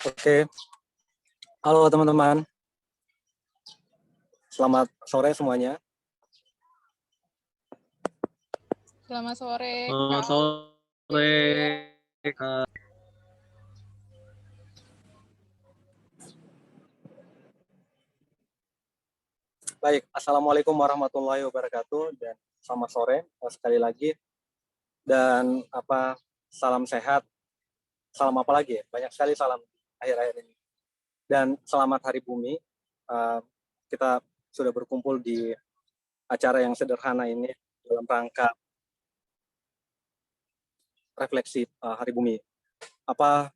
Oke, halo teman-teman. Selamat sore semuanya. Selamat sore, Selamat Kak. sore, Kak. Baik, Assalamualaikum warahmatullahi wabarakatuh dan selamat sore sekali lagi. Dan salam sehat, salam apa lagi ya? Banyak sekali salam akhir-akhir ini. Dan selamat Hari Bumi. Kita sudah berkumpul di acara yang sederhana ini dalam rangka refleksi Hari Bumi.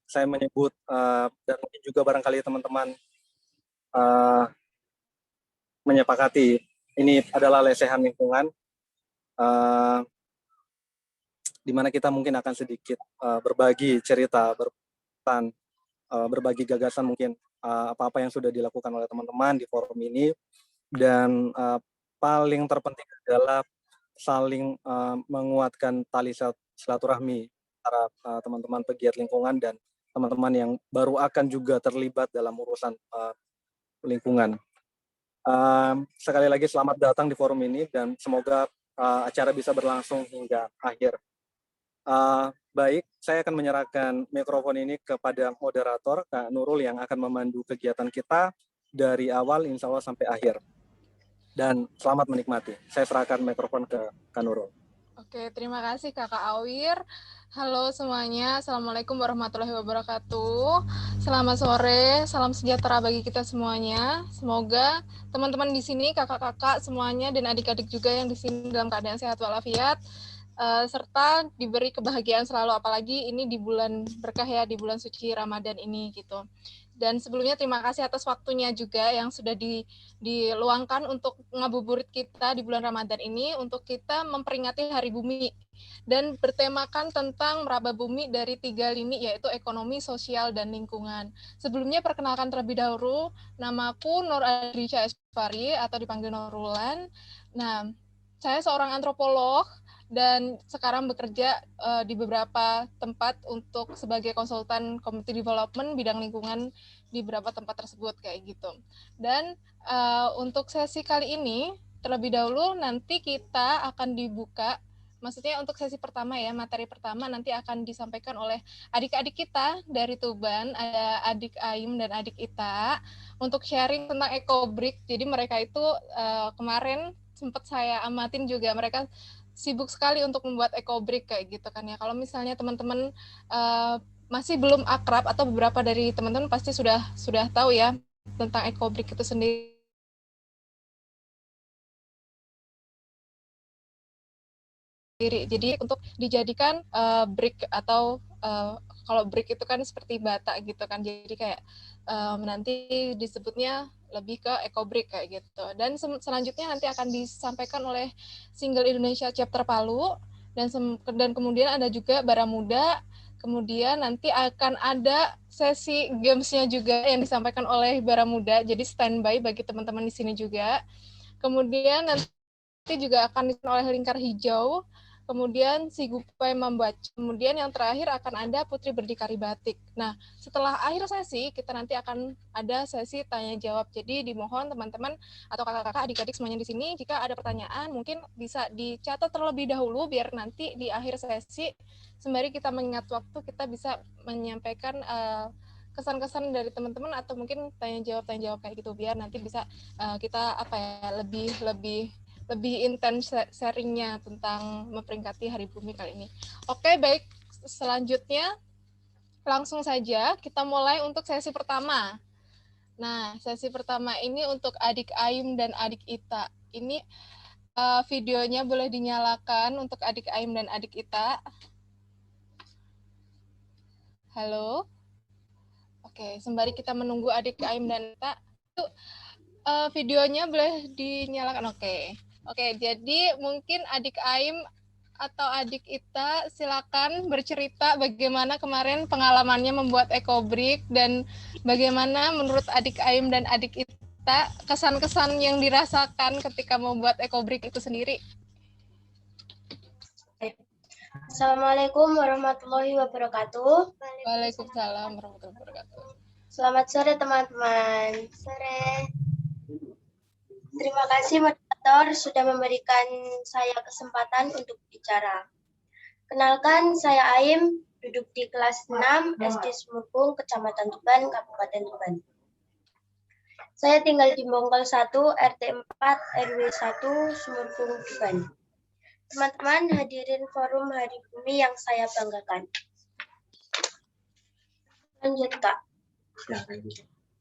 Saya menyebut dan mungkin juga barangkali teman-teman menyepakati ini adalah lesehan lingkungan, di mana kita mungkin akan sedikit berbagi cerita, berbagi gagasan mungkin apa-apa yang sudah dilakukan oleh teman-teman di forum ini, dan paling terpenting adalah saling menguatkan tali silaturahmi antara teman-teman pegiat lingkungan dan teman-teman yang baru akan juga terlibat dalam urusan lingkungan. Sekali lagi selamat datang di forum ini dan semoga acara bisa berlangsung hingga akhir. Baik, saya akan menyerahkan mikrofon ini kepada moderator, Kak Nurul, yang akan memandu kegiatan kita dari awal insya Allah sampai akhir. Dan selamat menikmati. Saya serahkan mikrofon ke Kak Nurul. Oke, terima kasih Kakak Awir. Halo semuanya, Assalamualaikum warahmatullahi wabarakatuh. Selamat sore, salam sejahtera bagi kita semuanya. Semoga teman-teman di sini, kakak-kakak semuanya, dan adik-adik juga yang di sini dalam keadaan sehat walafiat, serta diberi kebahagiaan selalu, apalagi ini di bulan berkah ya, di bulan suci Ramadan ini gitu. Dan sebelumnya terima kasih atas waktunya juga yang sudah diluangkan untuk ngabuburit kita di bulan Ramadan ini untuk kita memperingati Hari Bumi dan bertemakan tentang meraba bumi dari 3 lini, yaitu ekonomi, sosial, dan lingkungan. Sebelumnya perkenalkan terlebih dahulu, namaku Nur Adrica Esfari atau dipanggil Nurulan. Nah, saya seorang antropolog dan sekarang bekerja di beberapa tempat untuk sebagai konsultan community development bidang lingkungan di beberapa tempat tersebut kayak gitu. Dan untuk sesi kali ini terlebih dahulu nanti kita akan dibuka, maksudnya untuk sesi pertama ya, materi pertama nanti akan disampaikan oleh adik-adik kita dari Tuban, ada adik Aim dan adik Ita untuk sharing tentang ekobrik. Jadi mereka itu kemarin sempat saya amatin juga, mereka sibuk sekali untuk membuat ekobrik kayak gitu kan ya. Kalau misalnya teman-teman masih belum akrab atau beberapa dari teman-teman pasti sudah tahu ya tentang ekobrik itu sendiri. Jadi untuk dijadikan brick atau kalau brick itu kan seperti bata gitu kan. Jadi kayak nanti disebutnya lebih ke ekobrik kayak gitu. Dan selanjutnya nanti akan disampaikan oleh Single Indonesia Chapter Palu dan kemudian ada juga Baramuda. Kemudian nanti akan ada sesi gamesnya juga yang disampaikan oleh Baramuda. Jadi standby bagi teman-teman di sini juga. Kemudian nanti juga akan disampaikan oleh Lingkar Hijau. Kemudian si Gupai membaca. Kemudian yang terakhir akan ada Putri Berdikari Batik. Nah, setelah akhir sesi, kita nanti akan ada sesi tanya jawab. Jadi dimohon teman-teman atau kakak-kakak, adik-adik semuanya di sini, jika ada pertanyaan mungkin bisa dicatat terlebih dahulu biar nanti di akhir sesi, sembari kita mengingat waktu, kita bisa menyampaikan kesan-kesan dari teman-teman atau mungkin tanya jawab kayak gitu biar nanti bisa kita lebih intens sharingnya tentang memperingati Hari Bumi kali ini. Oke, baik. Selanjutnya, langsung saja kita mulai untuk sesi pertama. Nah, sesi pertama ini untuk adik Aim dan adik Ita. Ini videonya boleh dinyalakan untuk adik Aim dan adik Ita. Halo? Oke, sembari kita menunggu adik Aim dan Ita, itu videonya boleh dinyalakan. Oke, jadi mungkin adik Aim atau adik Ita silakan bercerita bagaimana kemarin pengalamannya membuat ekobrik dan bagaimana menurut adik Aim dan adik Ita kesan-kesan yang dirasakan ketika membuat ekobrik itu sendiri. Assalamualaikum warahmatullahi wabarakatuh. Waalaikumsalam warahmatullahi wabarakatuh. Selamat sore teman-teman. Sore. Terima kasih moderator sudah memberikan saya kesempatan untuk bicara. Kenalkan, saya Aim, duduk di kelas 6 SD Sumurkung, Kecamatan Tuban, Kabupaten Tuban. Saya tinggal di Bongkol 1, RT 4, RW 1, Sumurkung, Tuban. Teman-teman, hadirin forum Hari Bumi yang saya banggakan. Lanjut, Kak.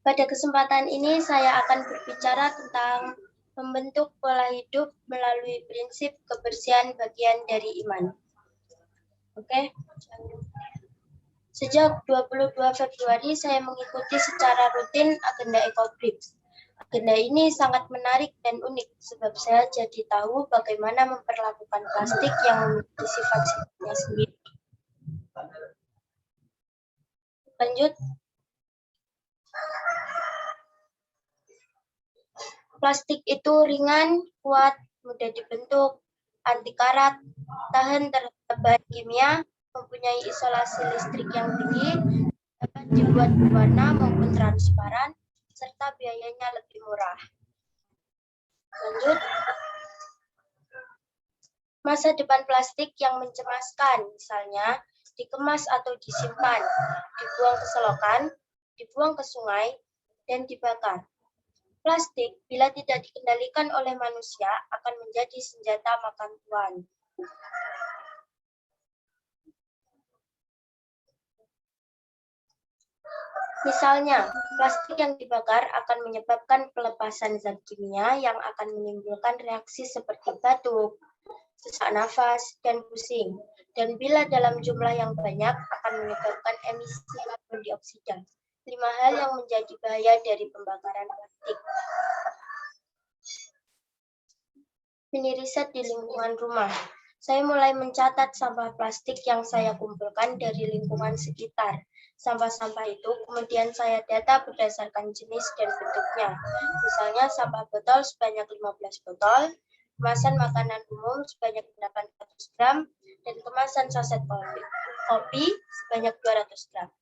Pada kesempatan ini saya akan berbicara tentang membentuk pola hidup melalui prinsip kebersihan bagian dari iman. Oke. Sejak 22 Februari saya mengikuti secara rutin agenda EcoBricks. Agenda ini sangat menarik dan unik sebab saya jadi tahu bagaimana memperlakukan plastik yang memiliki sifat-sifatnya sendiri. Lanjut. Plastik itu ringan, kuat, mudah dibentuk, anti karat, tahan terhadap bahan kimia, mempunyai isolasi listrik yang tinggi, dapat dibuat berwarna maupun transparan, serta biayanya lebih murah. Lanjut. Masa depan plastik yang mencemaskan, misalnya dikemas atau disimpan, dibuang ke selokan, dibuang ke sungai, dan dibakar. Plastik, bila tidak dikendalikan oleh manusia, akan menjadi senjata makan tuan. Misalnya, plastik yang dibakar akan menyebabkan pelepasan zat kimia yang akan menimbulkan reaksi seperti batuk, sesak nafas, dan pusing. Dan bila dalam jumlah yang banyak, akan menyebabkan emisi karbon dioksida. 5 hal yang menjadi bahaya dari pembakaran plastik. Mini riset di lingkungan rumah. Saya mulai mencatat sampah plastik yang saya kumpulkan dari lingkungan sekitar. Sampah-sampah itu kemudian saya data berdasarkan jenis dan bentuknya. Misalnya sampah botol sebanyak 15 botol, kemasan makanan umum sebanyak 800 gram, dan kemasan saset kopi sebanyak 200 gram.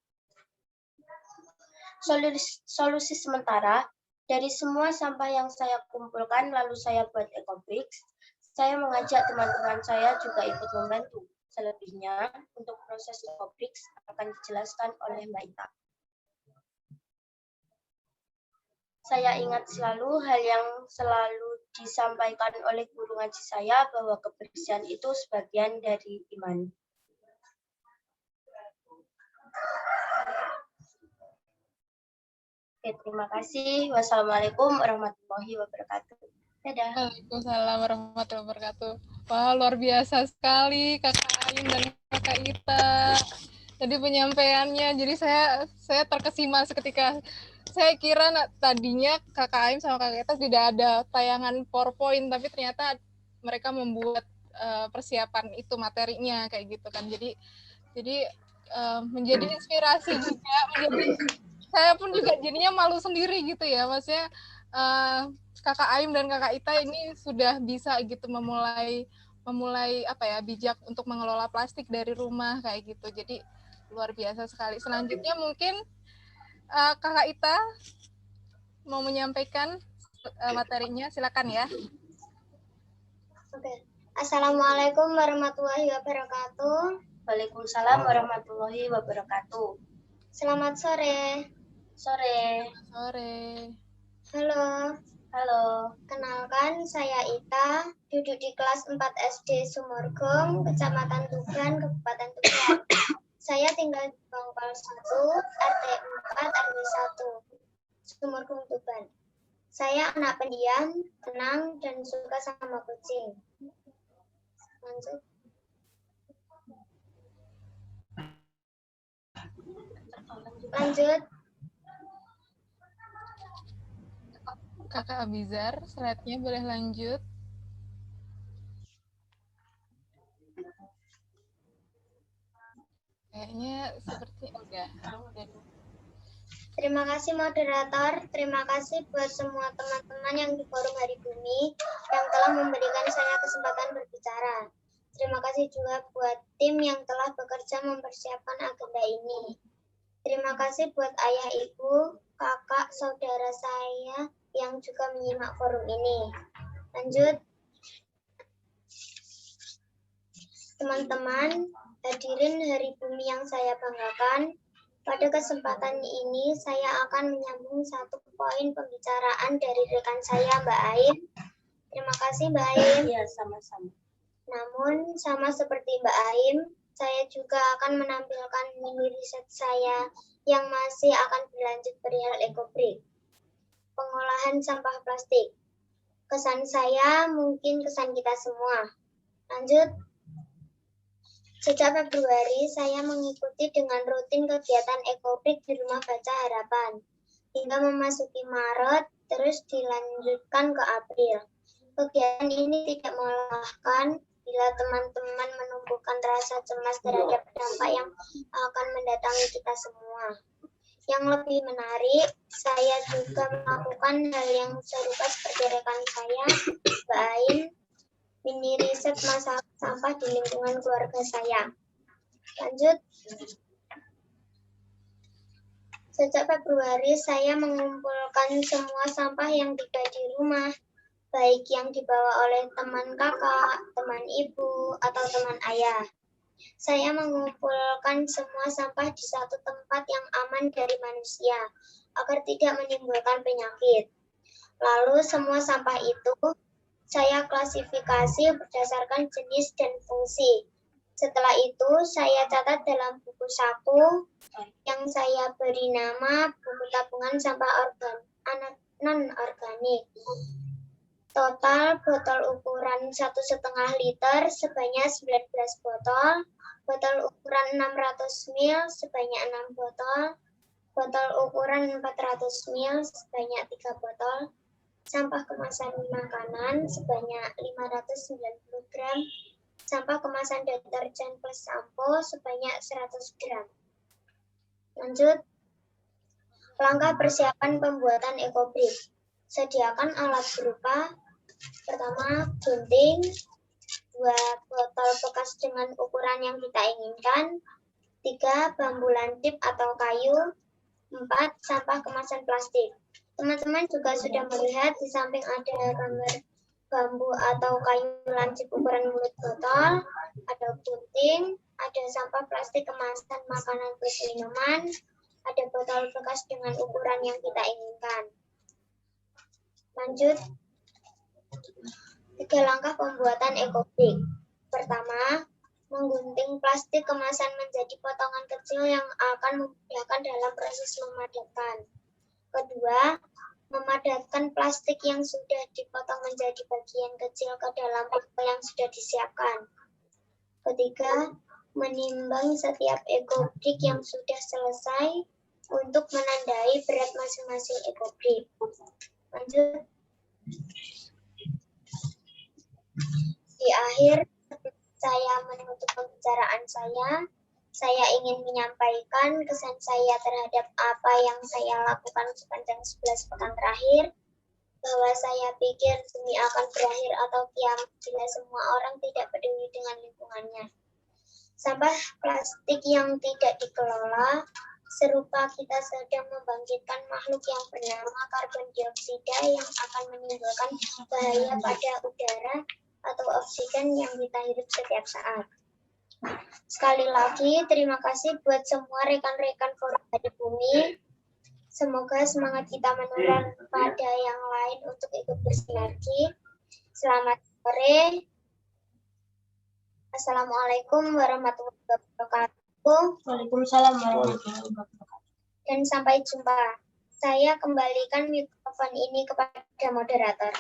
Solusi sementara, dari semua sampah yang saya kumpulkan lalu saya buat EcoBricks, saya mengajak teman-teman saya juga ikut membantu. Selebihnya, untuk proses EcoBricks akan dijelaskan oleh Mbak Ita. Saya ingat selalu hal yang selalu disampaikan oleh guru ngaji saya bahwa kebersihan itu sebagian dari iman. Oke, terima kasih. Wassalamualaikum warahmatullahi wabarakatuh. Dadah. Waalaikumsalam warahmatullahi wabarakatuh. Wah, luar biasa sekali Kakak Ain dan Kakak Ita. Jadi penyampaiannya, jadi saya terkesima seketika. Saya kira tadinya Kakak Ain sama Kakak Ita tidak ada tayangan PowerPoint, tapi ternyata mereka membuat persiapan itu materinya kayak gitu kan. Jadi menjadi inspirasi juga, saya pun juga jadinya malu sendiri gitu ya, maksudnya Kakak Aim dan Kakak Ita ini sudah bisa gitu memulai apa ya, bijak untuk mengelola plastik dari rumah kayak gitu. Jadi luar biasa sekali. Selanjutnya mungkin Kakak Ita mau menyampaikan materinya, silakan ya. Oke. Assalamualaikum warahmatullahi wabarakatuh. Waalaikumsalam warahmatullahi wabarakatuh. Selamat sore. Sore. Sore. Halo. Halo. Kenalkan, saya Ita, duduk di kelas 4 SD Sumurgong, Kecamatan Tuban, Kabupaten Tuban. Saya tinggal di Bongkol 1, RT 4, RW 1, Sumurgong, Tuban. Saya anak pendiam, tenang, dan suka sama kucing. Lanjut. Lanjut. Kakak Abizar, slide-nya boleh lanjut. Kayaknya seperti udah. Terima kasih moderator, terima kasih buat semua teman-teman yang di Forum Hari Bumi yang telah memberikan saya kesempatan berbicara. Terima kasih juga buat tim yang telah bekerja mempersiapkan agenda ini. Terima kasih buat ayah, ibu, kakak, saudara saya yang juga menyimak forum ini. Lanjut, teman-teman, hadirin hari bumi yang saya banggakan, pada kesempatan ini saya akan menyambung satu poin pembicaraan dari rekan saya, Mbak Ain. Terima kasih, Mbak Ain. Iya, sama-sama. Namun, sama seperti Mbak Aim, saya juga akan menampilkan mini riset saya yang masih akan berlanjut perihal ekobrik, pengolahan sampah plastik. Kesan saya mungkin kesan kita semua. Lanjut. Sejak Februari, saya mengikuti dengan rutin kegiatan ekobrik di Rumah Baca Harapan. Hingga memasuki Maret, terus dilanjutkan ke April. Kegiatan ini tidak melelahkan bila teman-teman menumbuhkan rasa cemas terhadap dampak yang akan mendatangi kita semua. Yang lebih menarik, saya juga melakukan hal yang serupa seperti rekan saya, Mbak Ain, mini riset masalah sampah di lingkungan keluarga saya. Lanjut. Sejak Februari, saya mengumpulkan semua sampah yang tiba di rumah, baik yang dibawa oleh teman kakak, teman ibu, atau teman ayah. Saya mengumpulkan semua sampah di satu tempat yang aman dari manusia, agar tidak menimbulkan penyakit. Lalu semua sampah itu saya klasifikasi berdasarkan jenis dan fungsi. Setelah itu saya catat dalam buku saku yang saya beri nama buku tabungan sampah non-organik. Total botol ukuran 1,5 liter sebanyak 19 botol, botol ukuran 600 ml sebanyak 6 botol, botol ukuran 400 ml sebanyak 3 botol, sampah kemasan makanan sebanyak 590 gram, sampah kemasan deterjen plus sampo sebanyak 100 gram. Lanjut, langkah persiapan pembuatan ekobrik. Sediakan alat berupa pertama, gunting, 2 botol bekas dengan ukuran yang kita inginkan, 3 bambu lancip atau kayu, 4 sampah kemasan plastik. Teman-teman juga sudah melihat di samping ada gambar bambu atau kayu lancip ukuran mulut botol, ada gunting, ada sampah plastik kemasan makanan plus minuman, ada botol bekas dengan ukuran yang kita inginkan. Lanjut, 3 langkah pembuatan ekobrik. Pertama, menggunting plastik kemasan menjadi potongan kecil yang akan memudahkan dalam proses memadatkan. Kedua, memadatkan plastik yang sudah dipotong menjadi bagian kecil ke dalam pipa yang sudah disiapkan. Ketiga, menimbang setiap ekobrik yang sudah selesai untuk menandai berat masing-masing ekobrik. Lanjut. Di akhir saya menutup pembicaraan saya ingin menyampaikan kesan saya terhadap apa yang saya lakukan sepanjang 11 pekan terakhir, bahwa saya pikir dunia akan berakhir atau kiamat bila semua orang tidak peduli dengan lingkungannya. Sampah plastik yang tidak dikelola, serupa kita sedang membangkitkan makhluk yang bernama karbon dioksida yang akan menimbulkan bahaya pada udara atau oksigen yang kita hirup setiap saat. Sekali lagi, terima kasih buat semua rekan-rekan Forum Hari Bumi. Semoga semangat kita menular pada yang lain untuk ikut bersinergi. Selamat sore. Assalamualaikum warahmatullahi wabarakatuh. Waalaikumsalam warahmatullahi wabarakatuh. Dan sampai jumpa. Saya kembalikan mikrofon ini kepada moderator.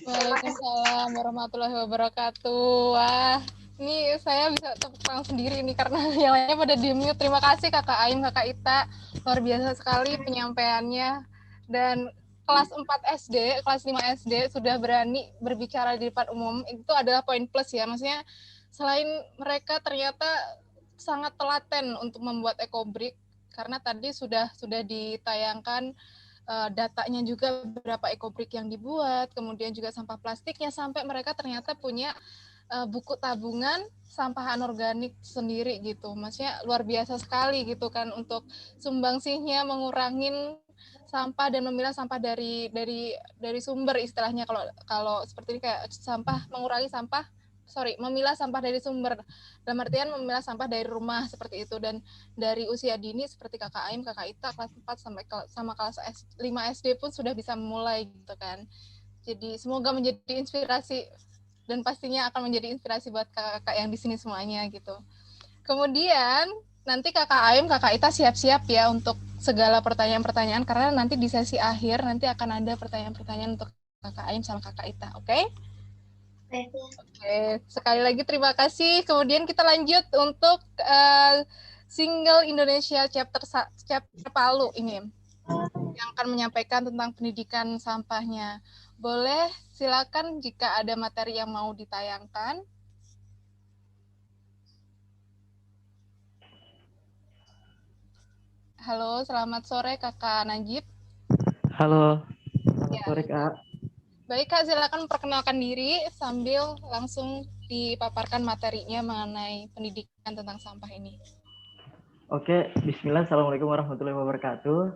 Waalaikumsalam warahmatullahi wabarakatuh. Wah, ini saya bisa tepuk tangan sendiri nih karena yang lainnya pada di-mute. Terima kasih Kakak Aim, Kakak Ita. Luar biasa sekali penyampaiannya. Dan kelas 4 SD, kelas 5 SD sudah berani berbicara di depan umum. Itu adalah poin plus ya. Maksudnya selain mereka ternyata sangat telaten untuk membuat ekobrik karena tadi sudah ditayangkan datanya juga berapa ekobrik yang dibuat, kemudian juga sampah plastiknya, sampai mereka ternyata punya buku tabungan sampah anorganik sendiri gitu. Maksudnya luar biasa sekali gitu kan untuk sumbangsihnya mengurangin sampah dan memilah sampah dari sumber istilahnya. Kalau seperti ini kayak memilah sampah dari sumber, dalam artian memilah sampah dari rumah seperti itu. Dan dari usia dini seperti kakak Aim, kakak Ita kelas 4 sama kelas 5 SD pun sudah bisa memulai gitu kan. Jadi semoga menjadi inspirasi dan pastinya akan menjadi inspirasi buat kakak-kakak yang di sini semuanya gitu. Kemudian nanti kakak Aim, kakak Ita siap-siap ya untuk segala pertanyaan-pertanyaan, karena nanti di sesi akhir nanti akan ada pertanyaan-pertanyaan untuk kakak Aim sama kakak Ita, oke? Oke, sekali lagi terima kasih. Kemudian kita lanjut untuk single Indonesia chapter Palu ini yang akan menyampaikan tentang pendidikan sampahnya. Boleh silakan jika ada materi yang mau ditayangkan. Halo, selamat sore Kakak Najib. Halo, selamat Ya. sore Kak. Baik Kak, silakan perkenalkan diri sambil langsung dipaparkan materinya mengenai pendidikan tentang sampah ini. Oke, bismillah, assalamualaikum warahmatullahi wabarakatuh.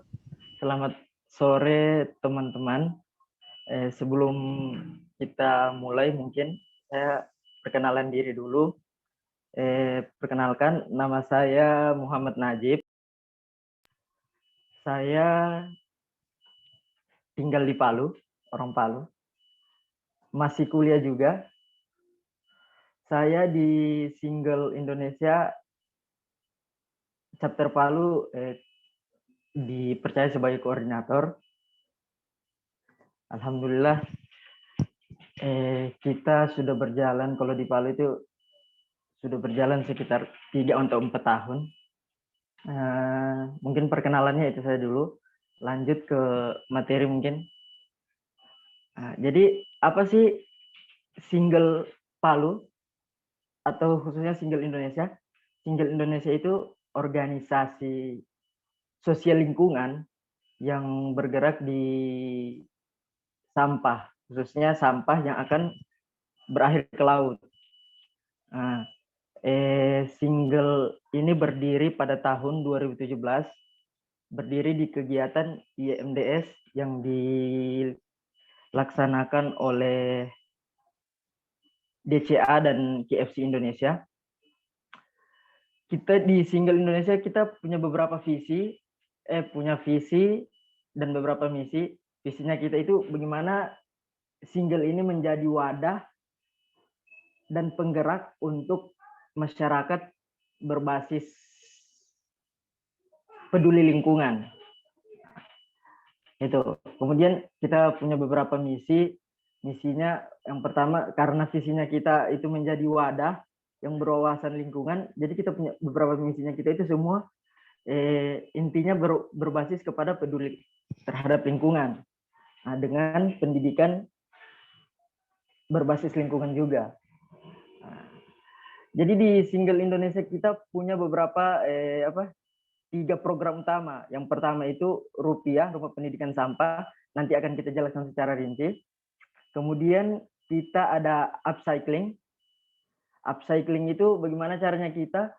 Selamat sore teman-teman. Sebelum kita mulai mungkin saya perkenalan diri dulu. Perkenalkan, nama saya Muhammad Najib. Saya tinggal di Palu, orang Palu. Masih kuliah juga. Saya di Single Indonesia chapter Palu dipercaya sebagai koordinator. Alhamdulillah kita sudah berjalan, kalau di Palu itu sudah berjalan sekitar 3-4 tahun. Mungkin perkenalannya itu saya dulu. Lanjut ke materi mungkin. Jadi apa sih Single Palu atau khususnya Single Indonesia? Single Indonesia itu organisasi sosial lingkungan yang bergerak di sampah, khususnya sampah yang akan berakhir ke laut. Single ini berdiri pada tahun 2017, berdiri di kegiatan IMDS yang dilaksanakan oleh DCA dan KFC Indonesia. Kita di Single Indonesia kita punya beberapa visi dan beberapa misi. Visinya kita itu bagaimana Single ini menjadi wadah dan penggerak untuk masyarakat berbasis peduli lingkungan. Itu. Kemudian kita punya beberapa misi. Misinya yang pertama, karena visinya kita itu menjadi wadah yang berwawasan lingkungan, jadi kita punya beberapa misinya kita itu semua intinya berbasis kepada peduli terhadap lingkungan. Nah, dengan pendidikan berbasis lingkungan juga. Jadi di Single Indonesia kita punya beberapa 3 program utama. Yang pertama itu Rupiah, Rumah Pendidikan Sampah. Nanti akan kita jelaskan secara rinci. Kemudian kita ada upcycling. Upcycling itu bagaimana caranya kita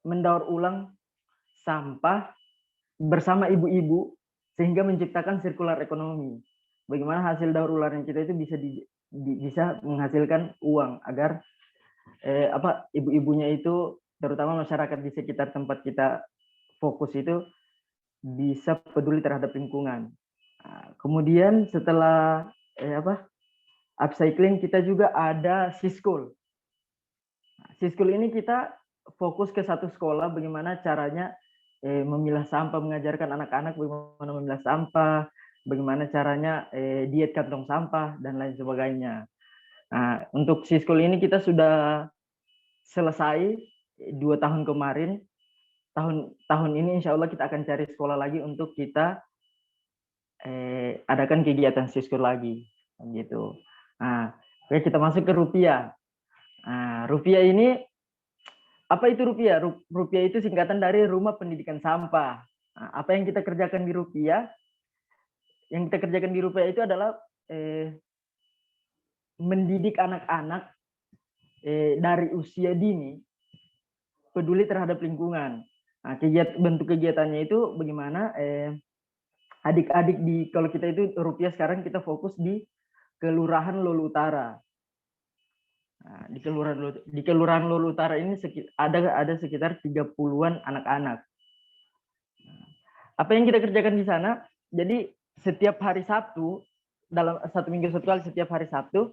mendaur ulang sampah bersama ibu-ibu sehingga menciptakan sirkular ekonomi. Bagaimana hasil daur ulang kita itu bisa menghasilkan uang agar ibu-ibunya itu, terutama masyarakat di sekitar tempat kita fokus itu, bisa peduli terhadap lingkungan. Kemudian setelah upcycling, kita juga ada Siskul. Siskul ini kita fokus ke satu sekolah, bagaimana caranya memilah sampah, mengajarkan anak-anak bagaimana memilah sampah, bagaimana caranya diet kantong sampah, dan lain sebagainya. Nah, untuk Siskul ini kita sudah selesai 2 tahun kemarin. Tahun ini insya Allah kita akan cari sekolah lagi untuk kita adakan kegiatan Siskul lagi. Gitu. Nah, oke, kita masuk ke Rupiah. Nah, Rupiah ini, apa itu Rupiah? Rupiah itu singkatan dari Rumah Pendidikan Sampah. Nah, apa yang kita kerjakan di Rupiah? Yang kita kerjakan di Rupiah itu adalah mendidik anak-anak dari usia dini peduli terhadap lingkungan. Nah, bentuk kegiatannya itu bagaimana adik-adik kalau kita itu Rupiah sekarang kita fokus di Kelurahan Lolu Utara. Nah, di Kelurahan Lolu Utara ini ada sekitar 30-an anak-anak. Apa yang kita kerjakan di sana? Jadi setiap hari Sabtu, dalam 1 minggu 1 kali setiap hari Sabtu,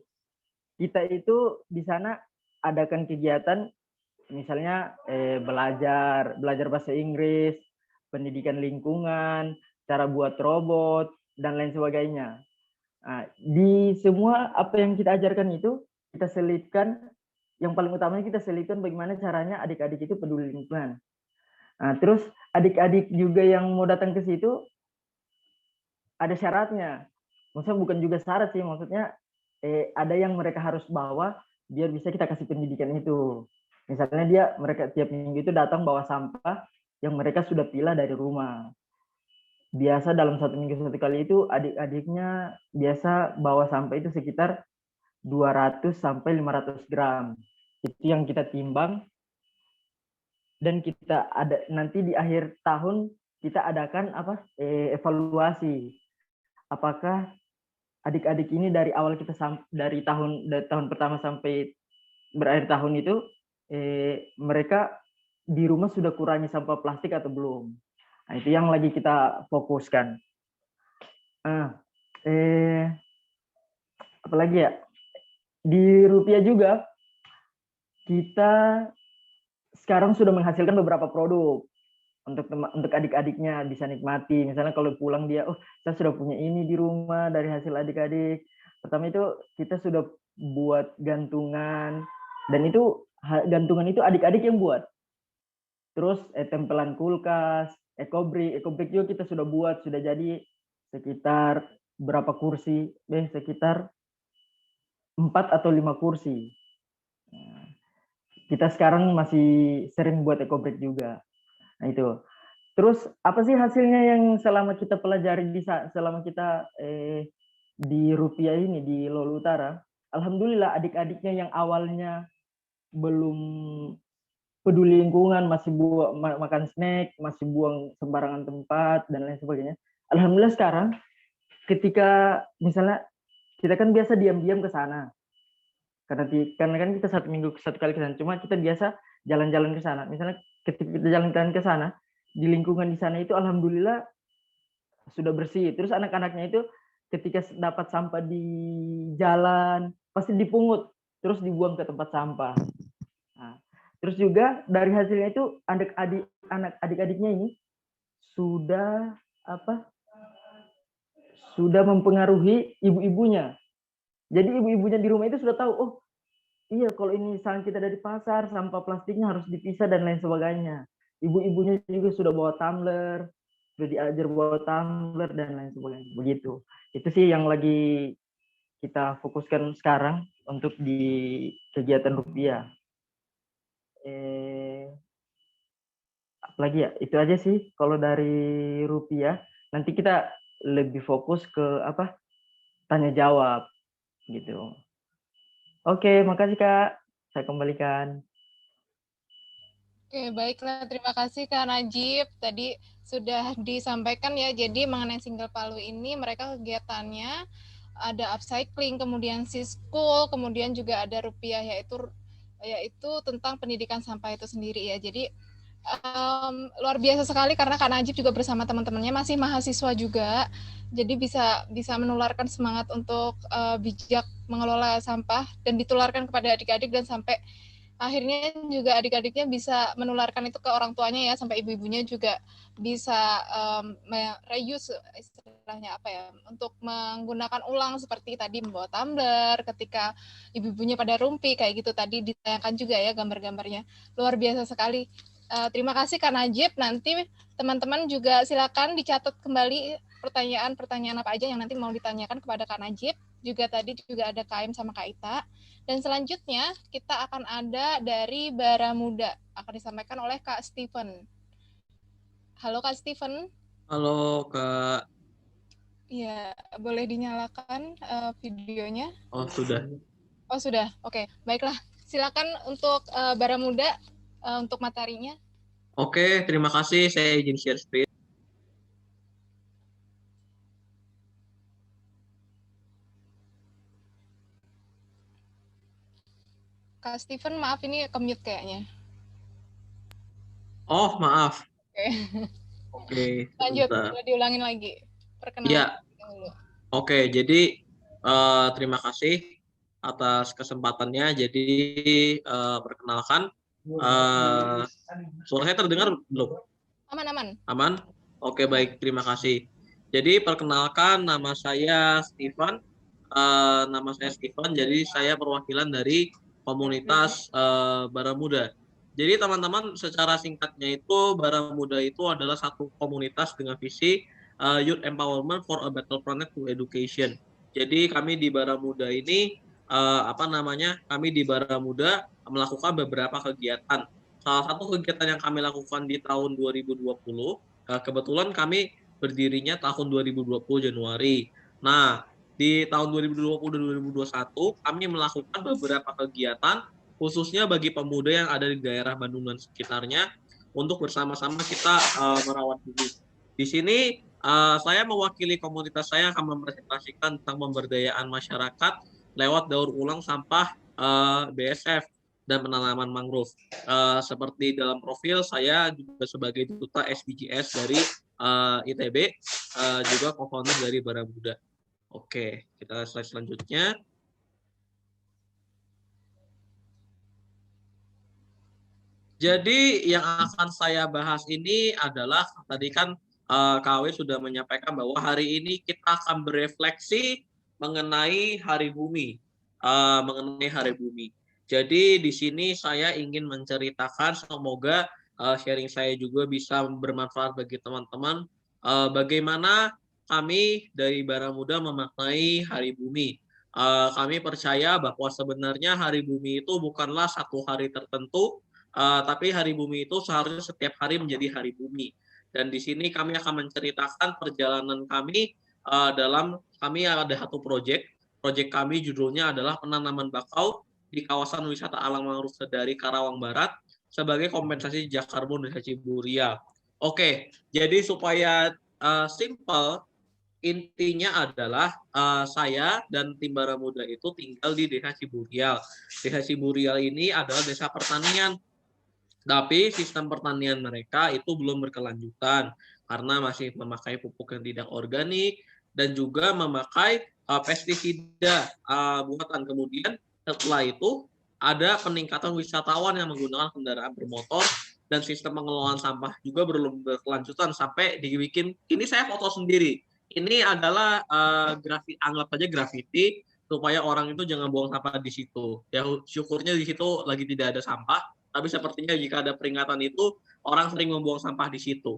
kita itu di sana adakan kegiatan, misalnya belajar bahasa Inggris, pendidikan lingkungan, cara buat robot, dan lain sebagainya. Nah, di semua apa yang kita ajarkan itu, kita selipkan, yang paling utamanya kita selipkan bagaimana caranya adik-adik itu peduli lingkungan. Nah, terus adik-adik juga yang mau datang ke situ, ada syaratnya. Maksudnya bukan juga syarat sih, maksudnya ada yang mereka harus bawa, biar bisa kita kasih pendidikan itu. Misalnya mereka tiap minggu itu datang bawa sampah yang mereka sudah pilah dari rumah. Biasa dalam 1 minggu 1 kali itu adik-adiknya biasa bawa sampah itu sekitar 200 sampai 500 gram. Itu yang kita timbang, dan kita ada nanti di akhir tahun kita adakan evaluasi. Apakah adik-adik ini dari awal dari tahun pertama sampai berakhir tahun itu mereka di rumah sudah kurangi sampah plastik atau belum. Nah, itu yang lagi kita fokuskan. Apalagi ya, di Rupiah juga kita sekarang sudah menghasilkan beberapa produk untuk adik-adiknya bisa nikmati. Misalnya kalau pulang dia, saya sudah punya ini di rumah dari hasil adik-adik. Pertama itu kita sudah buat gantungan, dan itu gantungan itu adik-adik yang buat. Terus tempelan kulkas, ekobrik juga kita sudah buat, sudah jadi sekitar berapa kursi? Sekitar 4 atau 5 kursi. Kita sekarang masih sering buat ekobrik juga. Nah itu. Terus apa sih hasilnya yang selama kita pelajari selama kita di Rupiah ini di Lolu Utara? Alhamdulillah adik-adiknya yang awalnya belum peduli lingkungan, masih makan snack, masih buang sembarangan tempat dan lain sebagainya. Alhamdulillah sekarang ketika misalnya kita kan biasa diam-diam ke sana. Karena kan kita 1 minggu 1 kali ke sana, cuma kita biasa jalan-jalan ke sana. Misalnya ketika kita jalan-jalan ke sana, di lingkungan di sana itu alhamdulillah sudah bersih. Terus anak-anaknya itu ketika dapat sampah di jalan pasti dipungut terus dibuang ke tempat sampah. Nah, terus juga dari hasilnya itu adik-adiknya ini sudah mempengaruhi ibu-ibunya. Jadi ibu-ibunya di rumah itu sudah tahu, oh iya kalau ini misalnya kita dari pasar, sampah plastiknya harus dipisah dan lain sebagainya. Ibu-ibunya juga sudah bawa tumbler, sudah diajar bawa tumbler dan lain sebagainya. Begitu. Itu sih yang lagi kita fokuskan sekarang untuk di kegiatan Rupiah. Apalagi ya, itu aja sih kalau dari Rupiah. Nanti kita lebih fokus ke tanya jawab gitu. Oke, makasih Kak. Saya kembalikan. Oke, baiklah. Terima kasih Kak Najib. Tadi sudah disampaikan ya, jadi mengenai Single Palu ini mereka kegiatannya ada upcycling, kemudian Siskul, kemudian juga ada Rupiah, yaitu tentang pendidikan sampah itu sendiri ya. Jadi luar biasa sekali karena Kak Najib juga bersama teman-temannya masih mahasiswa juga, jadi bisa menularkan semangat untuk bijak mengelola sampah dan ditularkan kepada adik-adik, dan sampai akhirnya juga adik-adiknya bisa menularkan itu ke orang tuanya ya, sampai ibu-ibunya juga bisa reuse istilahnya untuk menggunakan ulang seperti tadi membawa tumbler ketika ibu-ibunya pada rumpi kayak gitu, tadi ditayangkan juga ya gambar-gambarnya. Luar biasa sekali. Terima kasih Kak Najib. Nanti teman-teman juga silakan dicatat kembali pertanyaan apa aja yang nanti mau ditanyakan kepada Kak Najib. Juga tadi juga ada Kak Aim sama Kak Ita. Dan selanjutnya kita akan ada dari Baramuda, akan disampaikan oleh Kak Steven. Halo Kak Steven. Halo Kak. Iya, boleh dinyalakan videonya. Oh sudah. Oh sudah, oke. Baiklah, silakan untuk Baramuda untuk materinya. Oke, terima kasih. Saya izin share screen. Kak Steven, maaf ini ke-mute kayaknya. Oh, maaf. Oke, Oke, lanjut. sebentar. Boleh diulangin lagi. Perkenalan Ya, dulu. oke. Jadi terima kasih atas kesempatannya. Jadi perkenalkan, suara saya terdengar belum? Aman-aman. Aman? Oke, baik. Terima kasih. Jadi perkenalkan, nama saya Steven. Nama saya Steven. Jadi saya perwakilan dari komunitas Baramuda. Jadi teman-teman, secara singkatnya itu Baramuda itu adalah satu komunitas dengan visi Youth Empowerment for a Better Planet through Education. Jadi kami di Baramuda ini kami di Baramuda melakukan beberapa kegiatan. Salah satu kegiatan yang kami lakukan di tahun 2020, kebetulan kami berdirinya tahun 2020 Januari. Nah, di tahun 2020 dan 2021 kami melakukan beberapa kegiatan khususnya bagi pemuda yang ada di daerah Bandung dan sekitarnya untuk bersama-sama kita merawat bumi. Di sini saya mewakili komunitas saya akan mempresentasikan tentang pemberdayaan masyarakat lewat daur ulang sampah BSF dan penanaman mangrove. Seperti dalam profil saya juga sebagai duta SDGs dari ITB, juga co-founder dari Baramuda. Oke, kita slide selanjutnya. Jadi yang akan saya bahas ini adalah tadi kan KW sudah menyampaikan bahwa hari ini kita akan berefleksi mengenai Hari Bumi, Jadi di sini saya ingin menceritakan, semoga sharing saya juga bisa bermanfaat bagi teman-teman, bagaimana kami dari Baramuda memaknai Hari Bumi. Kami percaya bahwa sebenarnya Hari Bumi itu bukanlah satu hari tertentu, tapi Hari Bumi itu seharusnya setiap hari menjadi Hari Bumi. Dan di sini kami akan menceritakan perjalanan kami kami ada satu proyek. Proyek kami judulnya adalah penanaman bakau di kawasan wisata alam mangrove Sedari Karawang Barat sebagai kompensasi jejak karbon desa Ciburial. Oke, jadi supaya simple, intinya adalah saya dan tim Baramuda itu tinggal di Desa Ciburial. Desa Ciburial ini adalah desa pertanian, tapi sistem pertanian mereka itu belum berkelanjutan karena masih memakai pupuk yang tidak organik dan juga memakai pestisida buatan. Kemudian setelah itu ada peningkatan wisatawan yang menggunakan kendaraan bermotor dan sistem pengelolaan sampah juga belum berkelanjutan sampai dibikin, ini saya foto sendiri. Ini adalah anggap aja graffiti supaya orang itu jangan buang sampah di situ. Ya syukurnya di situ lagi tidak ada sampah, tapi sepertinya jika ada peringatan itu, orang sering membuang sampah di situ.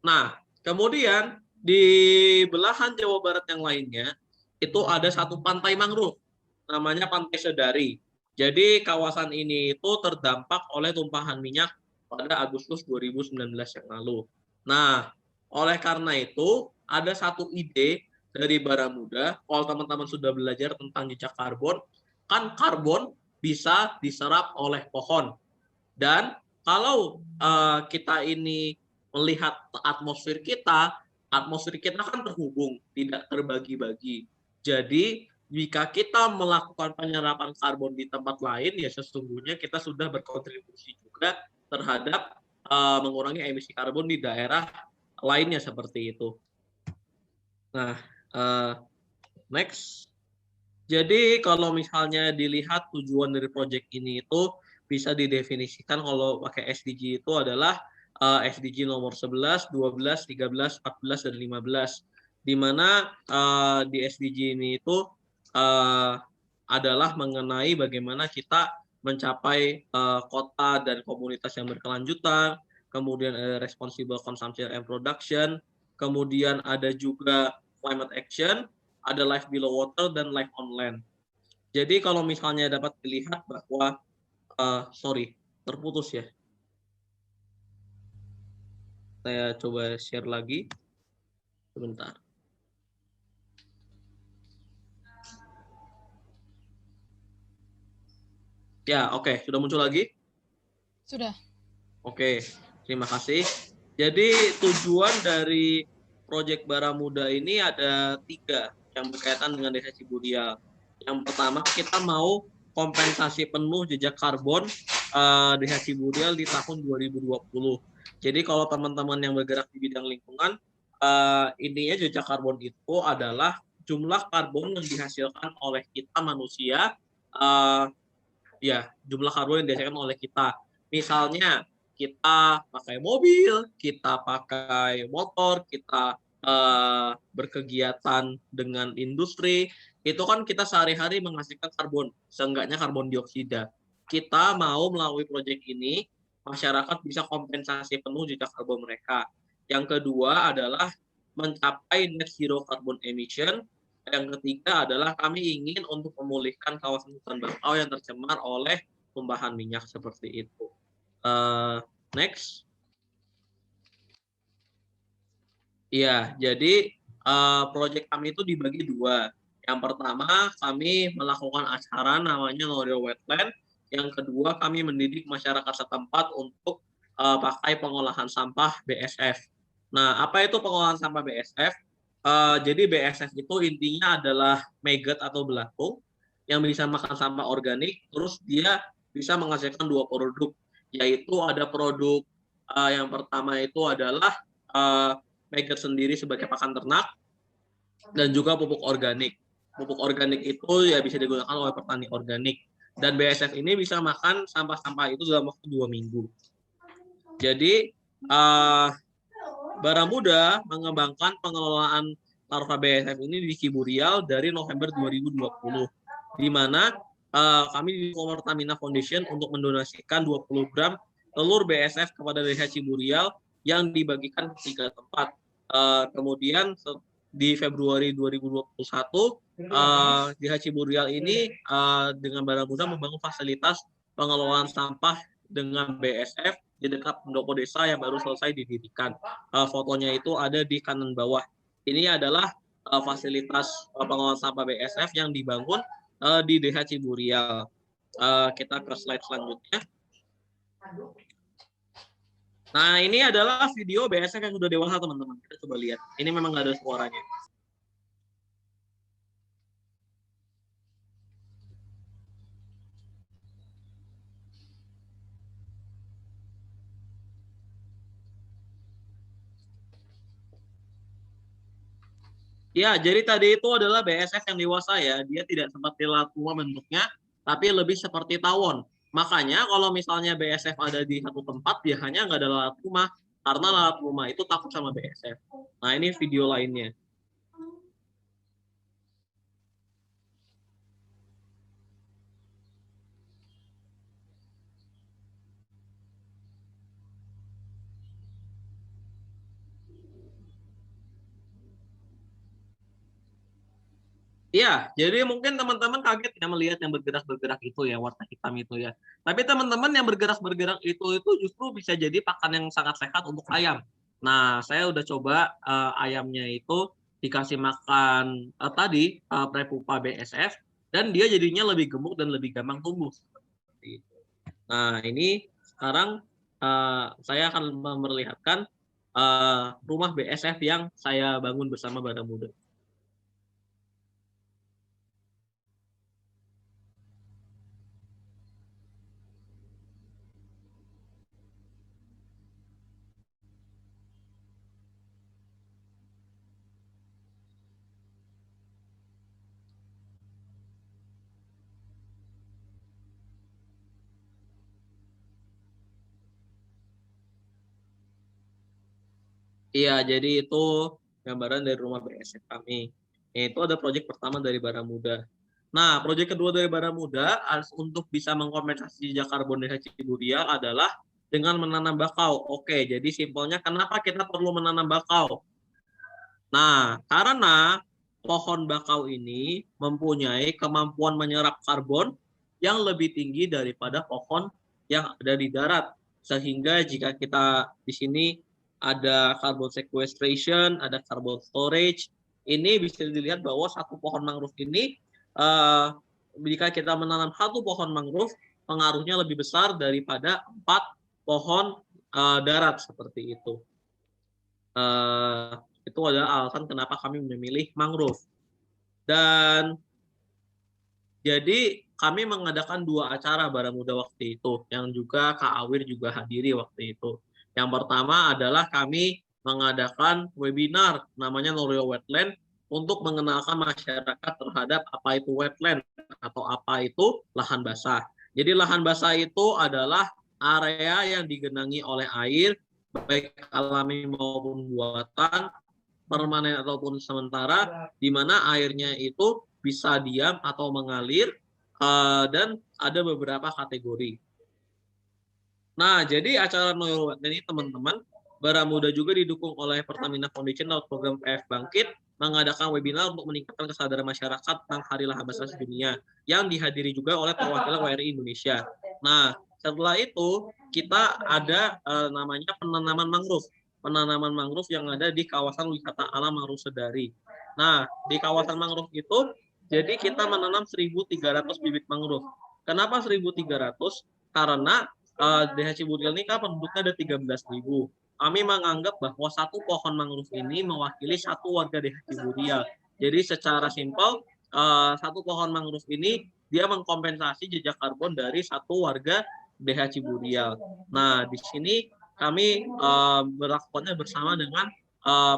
Nah, kemudian di belahan Jawa Barat yang lainnya, itu ada satu pantai mangrove, namanya Pantai Sedari. Jadi kawasan ini itu terdampak oleh tumpahan minyak pada Agustus 2019 yang lalu. Nah, oleh karena itu, ada satu ide dari Baramuda, kalau teman-teman sudah belajar tentang jejak karbon, kan karbon bisa diserap oleh pohon. Dan kalau kita ini melihat atmosfer kita kan terhubung, tidak terbagi-bagi. Jadi jika kita melakukan penyerapan karbon di tempat lain, ya sesungguhnya kita sudah berkontribusi juga terhadap mengurangi emisi karbon di daerah lainnya seperti itu. Nah, next. Jadi kalau misalnya dilihat tujuan dari proyek ini itu bisa didefinisikan kalau pakai SDG itu adalah SDG nomor 11, 12, 13, 14, dan 15. Di mana di SDG ini itu adalah mengenai bagaimana kita mencapai kota dan komunitas yang berkelanjutan, kemudian ada responsible consumption and production, kemudian ada juga climate action, ada life below water dan life on land. Jadi kalau misalnya dapat dilihat bahwa terputus ya. Saya coba share lagi. Sebentar. Ya, oke. Sudah muncul lagi? Sudah. Oke, terima kasih. Jadi tujuan dari proyek Baramuda ini ada 3 yang berkaitan dengan Desa Ciburial. Yang pertama, kita mau kompensasi penuh jejak karbon Desa Ciburial di tahun 2020. Jadi kalau teman-teman yang bergerak di bidang lingkungan, intinya jejak karbon itu adalah jumlah karbon yang dihasilkan oleh kita manusia, ya jumlah karbon yang dihasilkan oleh kita. Misalnya kita pakai mobil, kita pakai motor, kita berkegiatan dengan industri, itu kan kita sehari-hari menghasilkan karbon, seenggaknya karbon dioksida. Kita mau melalui proyek ini, masyarakat bisa kompensasi penuh jejak karbon mereka. Yang kedua adalah mencapai net zero carbon emission. Yang ketiga adalah kami ingin untuk memulihkan kawasan hutan bakau yang tercemar oleh tumbahan minyak seperti itu. Next. Iya, jadi proyek kami itu dibagi 2. Yang pertama, kami melakukan acara namanya Know Your Wetland. Yang kedua, kami mendidik masyarakat setempat untuk pakai pengolahan sampah BSF. Nah, apa itu pengolahan sampah BSF? Jadi BSF itu intinya adalah maggot atau belatung yang bisa makan sampah organik, terus dia bisa menghasilkan 2 produk, yaitu ada produk yang pertama itu adalah maggot sendiri sebagai pakan ternak, dan juga pupuk organik. Pupuk organik itu ya bisa digunakan oleh petani organik. Dan BSF ini bisa makan sampah-sampah itu dalam waktu 2 minggu. Jadi Baramuda mengembangkan pengelolaan larva BSF ini di Ciburial dari November 2020, di mana kami di Pertamina Foundation untuk mendonasikan 20 gram telur BSF kepada Desa Ciburial yang dibagikan ke 3 tempat. Kemudian di Februari 2021, Desa Ciburial ini dengan Baramuda membangun fasilitas pengelolaan sampah dengan BSF di dekat pendopo desa yang baru selesai didirikan. Fotonya itu ada di kanan bawah. Ini adalah fasilitas pengelolaan sampah BSF yang dibangun di Desa Ciburial. Kita ke slide selanjutnya. Nah, ini adalah video BSF yang sudah dewasa, teman-teman. Kita coba lihat. Ini memang nggak ada suaranya. Ya, jadi tadi itu adalah BSF yang dewasa ya. Dia tidak seperti lalat tua bentuknya, tapi lebih seperti tawon. Makanya kalau misalnya BSF ada di satu tempat, biasanya nggak ada lalat rumah. Karena lalat rumah itu takut sama BSF. Nah, ini video lainnya. Iya, jadi mungkin teman-teman kaget ya melihat yang bergerak-bergerak itu ya, warna hitam itu ya. Tapi teman-teman yang bergerak-bergerak itu justru bisa jadi pakan yang sangat sehat untuk ayam. Nah, saya udah coba ayamnya itu dikasih makan tadi prepupa BSF, dan dia jadinya lebih gemuk dan lebih gampang tumbuh. Seperti itu. Nah, ini sekarang saya akan memperlihatkan rumah BSF yang saya bangun bersama Baramuda. Iya, jadi itu gambaran dari rumah BSF kami. Itu ada proyek pertama dari Baramuda. Nah, proyek kedua dari Baramuda untuk bisa mengkompensasi jejak karbon Desa Ciburial adalah dengan menanam bakau. Oke, jadi simpelnya kenapa kita perlu menanam bakau? Nah, karena pohon bakau ini mempunyai kemampuan menyerap karbon yang lebih tinggi daripada pohon yang ada di darat. Sehingga jika kita di sini ada carbon sequestration, ada carbon storage, ini bisa dilihat bahwa satu pohon mangrove ini, jika kita menanam satu pohon mangrove, pengaruhnya lebih besar daripada 4 pohon darat seperti itu. Itu adalah alasan kenapa kami memilih mangrove. Dan jadi kami mengadakan 2 acara Baramuda waktu itu, yang juga Kak Awir juga hadiri waktu itu. Yang pertama adalah kami mengadakan webinar namanya Know Your Wetland untuk mengenalkan masyarakat terhadap apa itu wetland atau apa itu lahan basah. Jadi lahan basah itu adalah area yang digenangi oleh air, baik alami maupun buatan, permanen ataupun sementara, di mana airnya itu bisa diam atau mengalir, dan ada beberapa kategori. Nah, jadi acara Know Your Wetland ini teman-teman, Baramuda juga didukung oleh Pertamina Foundation dan program PF Bangkit mengadakan webinar untuk meningkatkan kesadaran masyarakat tentang Hari Lahan Basah Sedunia yang dihadiri juga oleh perwakilan WRI Indonesia. Nah, setelah itu kita ada namanya penanaman mangrove. Penanaman mangrove yang ada di kawasan wisata alam Mangrove Sedari. Nah, di kawasan mangrove itu jadi kita menanam 1.300 bibit mangrove. Kenapa 1.300? Karena DH Ciburial ini kan penduduknya ada 13.000. Kami menganggap bahwa satu pohon mangrove ini mewakili satu warga DH Ciburial. Jadi secara simpel, satu pohon mangrove ini dia mengkompensasi jejak karbon dari satu warga DH Ciburial. Nah, di sini kami melakukannya bersama dengan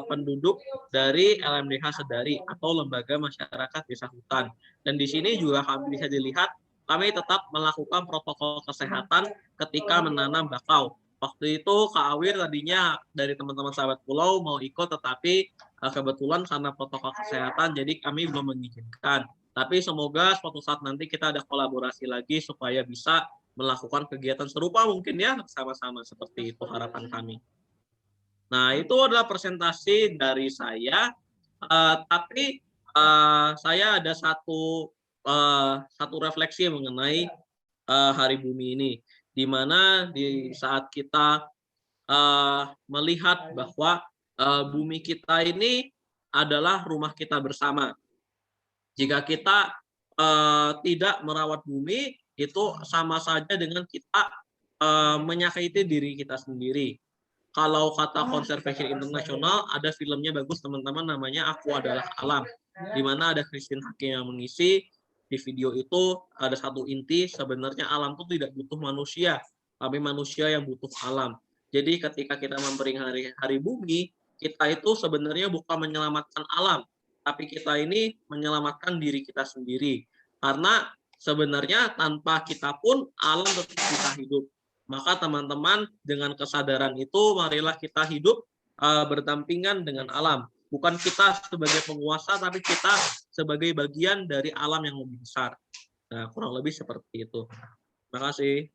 penduduk dari LMDH Sedari atau Lembaga Masyarakat Desa Hutan. Dan di sini juga kami bisa dilihat kami tetap melakukan protokol kesehatan ketika menanam bakau. Waktu itu Kak Awir tadinya dari teman-teman sahabat pulau mau ikut, tetapi kebetulan karena protokol kesehatan jadi kami belum mengizinkan. Tapi semoga suatu saat nanti kita ada kolaborasi lagi supaya bisa melakukan kegiatan serupa mungkin ya sama-sama, seperti itu harapan kami. Nah, itu adalah presentasi dari saya. Tapi saya ada satu refleksi mengenai Hari Bumi ini, di mana di saat kita melihat bahwa bumi kita ini adalah rumah kita bersama. Jika kita tidak merawat bumi, itu sama saja dengan kita menyakiti diri kita sendiri. Kalau kata Conservation International, ada filmnya bagus teman-teman, namanya Aku Adalah Alam, di mana ada Christine Hakim yang mengisi. Di video itu ada satu inti, sebenarnya alam itu tidak butuh manusia, tapi manusia yang butuh alam. Jadi ketika kita memperingati Hari Bumi, kita itu sebenarnya bukan menyelamatkan alam, tapi kita ini menyelamatkan diri kita sendiri. Karena sebenarnya tanpa kita pun alam tetap bisa hidup. Maka teman-teman dengan kesadaran itu marilah kita hidup berdampingan dengan alam. Bukan kita sebagai penguasa, tapi kita sebagai bagian dari alam yang lebih besar. Nah, kurang lebih seperti itu. Terima kasih.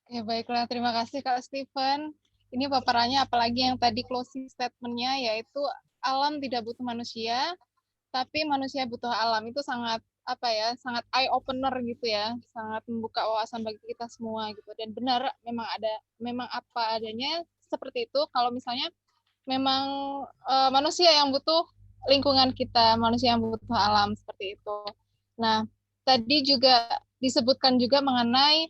Oke, baiklah. Terima kasih Kak Stephen. Ini paparannya apalagi yang tadi closing statement-nya, yaitu alam tidak butuh manusia, tapi manusia butuh alam. Itu sangat sangat eye opener gitu ya, sangat membuka wawasan bagi kita semua gitu. Dan benar, memang apa adanya seperti itu. Kalau misalnya memang manusia yang butuh lingkungan kita, manusia yang butuh alam seperti itu. Nah, tadi juga disebutkan juga mengenai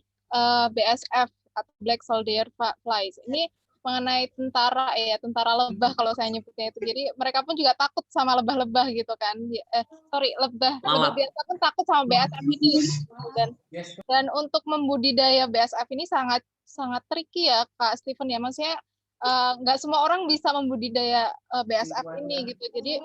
BSF atau Black Soldier Flies. Ini mengenai tentara tentara lebah kalau saya nyebutnya itu. Jadi mereka pun juga takut sama lebah-lebah gitu kan. Lebah biasa pun takut sama BSF ini. Dan untuk membudidaya BSF ini sangat tricky ya Kak Stephen ya. Maksudnya nggak semua orang bisa membudidaya BSF ini gitu. Jadi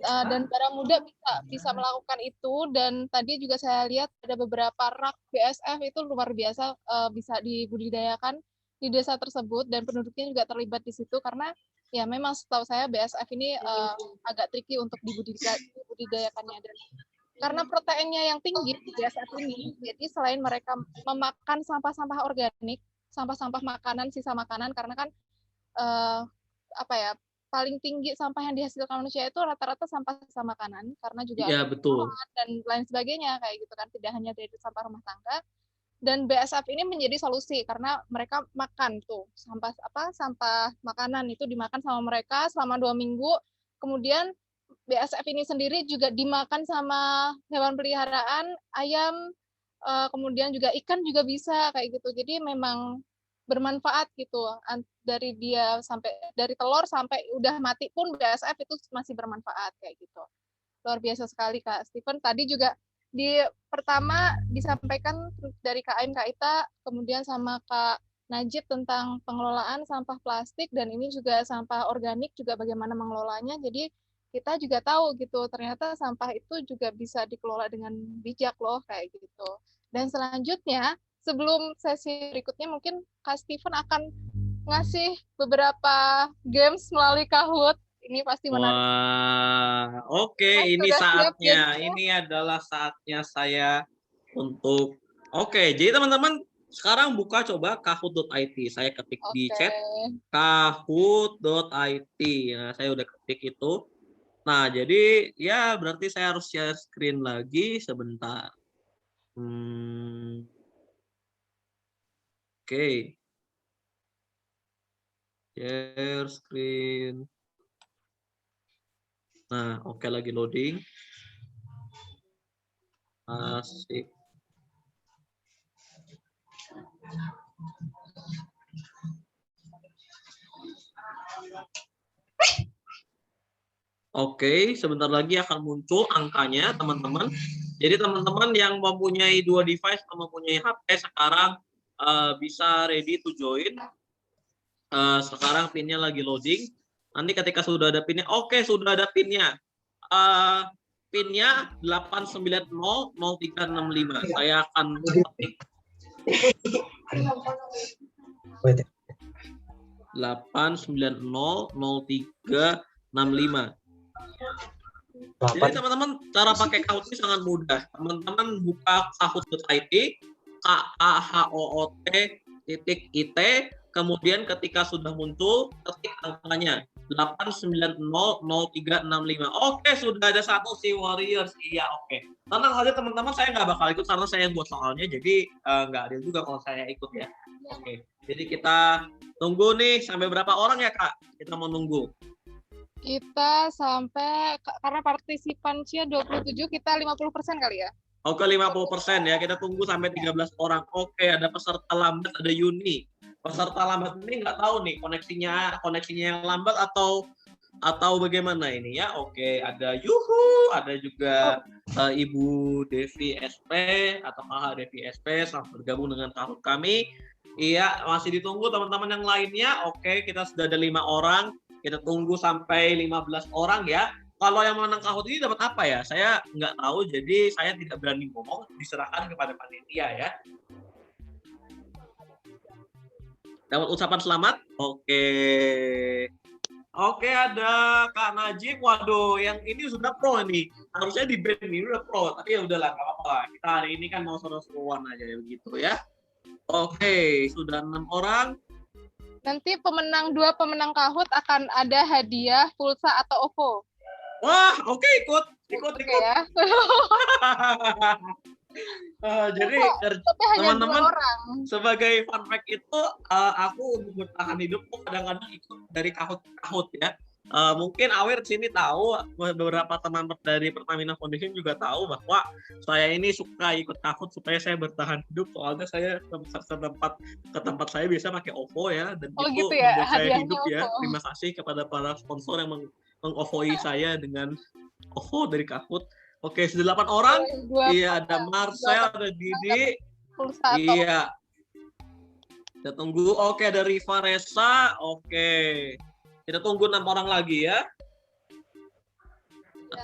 dan Baramuda bisa melakukan itu. Dan tadi juga saya lihat ada beberapa rak BSF itu luar biasa bisa dibudidayakan di desa tersebut, dan penduduknya juga terlibat di situ karena ya memang setahu saya BSF ini agak tricky untuk dibudidayakannya. Dan karena proteinnya yang tinggi di BSF ini, jadi selain mereka memakan sampah-sampah organik, sampah-sampah makanan, sisa makanan, karena kan paling tinggi sampah yang dihasilkan manusia itu rata-rata sampah sisa makanan, karena juga betul, dan lain sebagainya kayak gitu kan, tidak hanya dari sampah rumah tangga. Dan BSF ini menjadi solusi karena mereka makan tuh sampah makanan itu dimakan sama mereka selama 2 minggu. Kemudian BSF ini sendiri juga dimakan sama hewan peliharaan, ayam, kemudian juga ikan juga bisa kayak gitu. Jadi memang bermanfaat gitu. Dari dia sampai dari telur sampai udah mati pun BASF itu masih bermanfaat kayak gitu. Luar biasa sekali Kak Steven. Tadi juga di pertama disampaikan dari KM Kak Ita, kemudian sama Kak Najib tentang pengelolaan sampah plastik, dan ini juga sampah organik juga bagaimana mengelolanya. Jadi kita juga tahu gitu, ternyata sampah itu juga bisa dikelola dengan bijak loh kayak gitu. Dan selanjutnya, sebelum sesi berikutnya mungkin Kak Steven akan ngasih beberapa games melalui Kahoot. Ini pasti menarik. Wah, oke, ini Sudah siap saatnya. gamesnya? Ini adalah saatnya saya untuk. Oke, jadi teman-teman sekarang buka coba kahoot.it. Saya ketik di Oke. chat kahoot.it. Nah, saya udah ketik itu. Nah, jadi ya berarti saya harus share screen lagi sebentar. Oke. Share screen. Nah, oke, lagi loading. Asik. Oke, sebentar lagi akan muncul angkanya, teman-teman. Jadi teman-teman yang mempunyai 2 device atau mempunyai HP sekarang bisa ready to join. Sekarang pinnya lagi loading. Nanti ketika sudah ada pinnya, oke, sudah ada pinnya. Pinnya 8900365. Saya akan ketik 8900365. Jadi teman-teman, cara pakai Kahoot ini sangat mudah. Teman-teman buka kahoot.it, kahoot.it, kemudian ketika sudah muncul, ketik angkanya 8900365. Oke, sudah ada satu si Warriors. Iya, oke. Tenang aja teman-teman, saya nggak bakal ikut karena saya yang buat soalnya, jadi nggak adil juga kalau saya ikut ya. Oke, jadi kita tunggu nih sampai berapa orang ya Kak? Kita mau nunggu. Kita sampai, karena partisipannya 27, kita 50% kali ya? Oke, 50% ya. Kita tunggu sampai 13 orang. Oke, ada peserta lambat, ada Yuni. Peserta lambat ini nggak tahu nih koneksinya yang lambat atau bagaimana ini ya. Oke, ada Yuhu, ada juga Ibu Devi SP atau Kakak Devi SP, selamat bergabung dengan Kahoot kami. Iya, masih ditunggu teman-teman yang lainnya. Oke, kita sudah ada 5 orang. Kita tunggu sampai 15 orang ya. Kalau yang menang Kahoot ini dapat apa ya? Saya nggak tahu, jadi saya tidak berani ngomong, diserahkan kepada panitia ya. Dapat ucapan selamat? Oke. Oke, ada Kak Najib. Waduh, yang ini sudah pro nih. Harusnya di band ini udah pro, tapi ya udahlah, nggak apa-apa. Kita hari ini kan mau seru-seruan aja begitu ya. Oke, sudah 6 orang. Nanti dua pemenang Kahoot akan ada hadiah pulsa atau OVO. Wah, oke, ikut ya. Jadi teman-teman, sebagai fun fact itu aku untuk bertahan hidup kadang-kadang ikut dari Kahoot ya. Mungkin Awir sini tahu, beberapa teman dari Pertamina Foundation juga tahu bahwa saya ini suka ikut Kahoot supaya saya bertahan hidup. Soalnya saya ke tempat saya biasa pakai OVO ya, dan itu gitu ya, membuat saya hidup OVO. ya. Terima kasih kepada para sponsor yang meng-OVO-i saya dengan OVO dari Kahoot. Oke, sudah 8 orang. Iya, ada Marcel, ada Didi. Iya. Kita tunggu. Oke, ada Riva Resa. Oke. Kita tunggu 6 orang lagi ya.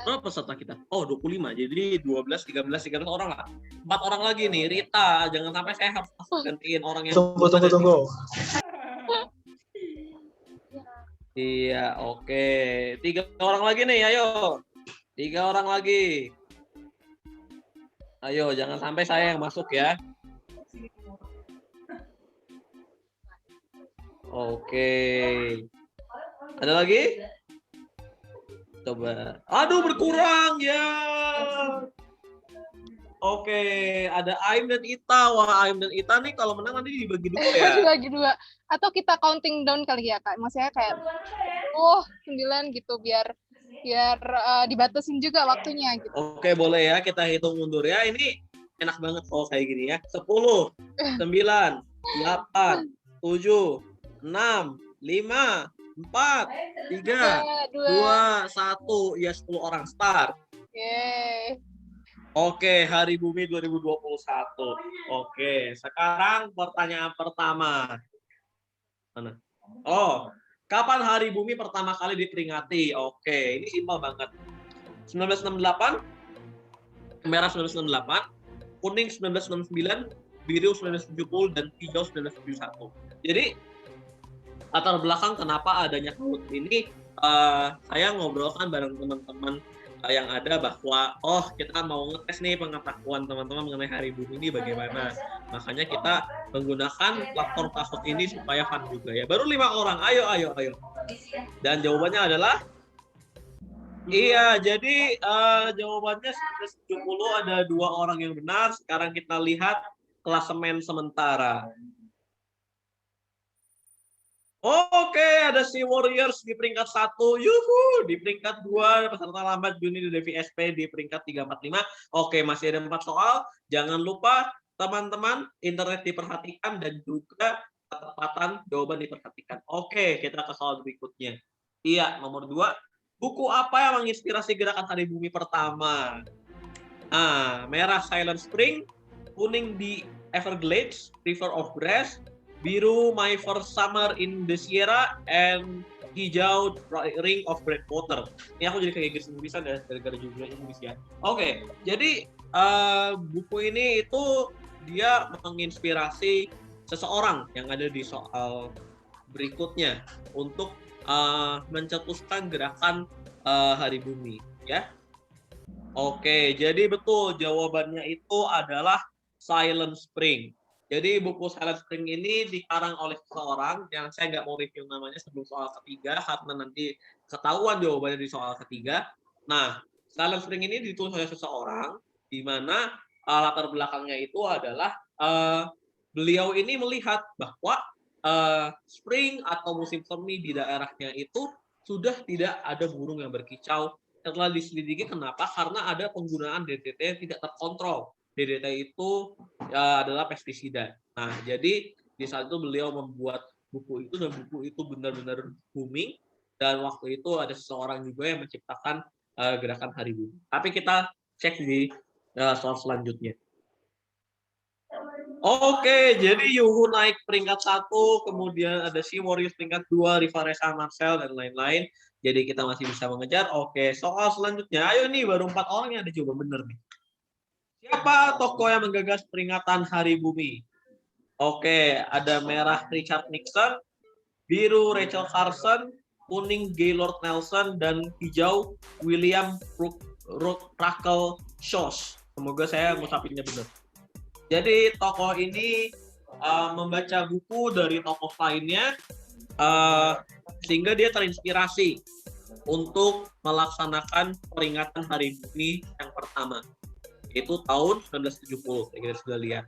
Berapa peserta kita? Oh, 25. Jadi 12, 13 orang lah. 4 orang lagi nih. Rita, jangan sampai saya harus gantiin orang yang... Tunggu. Iya, oke. 3 orang lagi nih, ayo. 3 orang lagi. Ayo, jangan sampai saya yang masuk ya. Oke. Ada lagi? Coba. Aduh, berkurang ya. Oke, ada Aim dan Ita. Wah, Aim dan Ita nih kalau menang nanti dibagi 2 ya. Dibagi 2. Atau kita counting down kali ya, Kak. Maksudnya kayak 9 gitu biar dibatasin juga waktunya gitu. Oke, boleh ya, kita hitung mundur ya. Ini enak banget kalau kayak gini ya. 10, 9, 8, 7, 6, 5, 4, 3, 2, 1. Ya 10 orang start. Yeay. Oke, Hari Bumi 2021. Oke, sekarang pertanyaan pertama. Mana? Oh, kapan Hari Bumi pertama kali diperingati? Oke, ini simpel banget. 1968, merah 1968, kuning 1969, biru 1970, dan hijau 1971. Jadi, latar belakang kenapa adanya HUT ini, saya ngobrolkan bareng teman-teman yang ada bahwa kita mau ngetes nih pengetahuan teman-teman mengenai Hari Bumi ini bagaimana. Makanya kita menggunakan platform HUT ini supaya fun juga ya. Baru 5 orang, ayo. Dan jawabannya adalah iya, jadi jawabannya 1970 ada 2 orang yang benar. Sekarang kita lihat klasemen sementara. Oke, ada Sea Warriors di peringkat 1. Yuhu, di peringkat 2 peserta lambat Juni di Devi SP di peringkat 345. Oke, masih ada 4 soal. Jangan lupa teman-teman internet diperhatikan dan juga ketepatan jawaban diperhatikan. Oke, kita ke soal berikutnya. Iya, nomor 2. Buku apa yang menginspirasi gerakan Hari Bumi pertama? Merah Silent Spring, kuning The Everglades, River of Grass, biru My First Summer in the Sierra, and hijau Ring of Great Water. Ini aku jadi kayak Inggris-Inggrisan ya, gara-gara judulnya Inggris ya. Oke, jadi buku ini itu dia menginspirasi seseorang yang ada di soal berikutnya untuk mencetuskan gerakan Hari Bumi ya. Oke, jadi betul jawabannya itu adalah Silent Spring. Jadi buku Silent Spring ini dikarang oleh seseorang yang saya nggak mau review namanya sebelum soal ketiga karena nanti ketahuan jawabannya di soal ketiga. Nah, Silent Spring ini ditulis oleh seseorang di mana latar belakangnya itu adalah beliau ini melihat bahwa spring atau musim semi di daerahnya itu sudah tidak ada burung yang berkicau. Setelah diselidiki kenapa? Karena ada penggunaan DDT yang tidak terkontrol. DDT itu adalah pestisida. Nah, jadi di saat itu beliau membuat buku itu dan buku itu benar-benar booming dan waktu itu ada seseorang juga yang menciptakan gerakan Hari Bumi. Tapi kita cek di soal selanjutnya. Oke, jadi Yuhu naik peringkat 1, kemudian ada Sea Warriors peringkat 2, Rivaresa, Marcel, dan lain-lain. Jadi kita masih bisa mengejar. Oke, soal selanjutnya. Ayo nih, baru 4 orang yang ada coba bener nih. Siapa tokoh yang menggagas peringatan Hari Bumi? Oke, ada merah Richard Nixon, biru Rachel Carson, kuning Gaylord Nelson, dan hijau William Ruckle Shaws. Semoga saya ngucapinnya benar. Jadi tokoh ini membaca buku dari tokoh lainnya sehingga dia terinspirasi untuk melaksanakan peringatan Hari Bumi yang pertama. Itu tahun 1970, kita sudah lihat.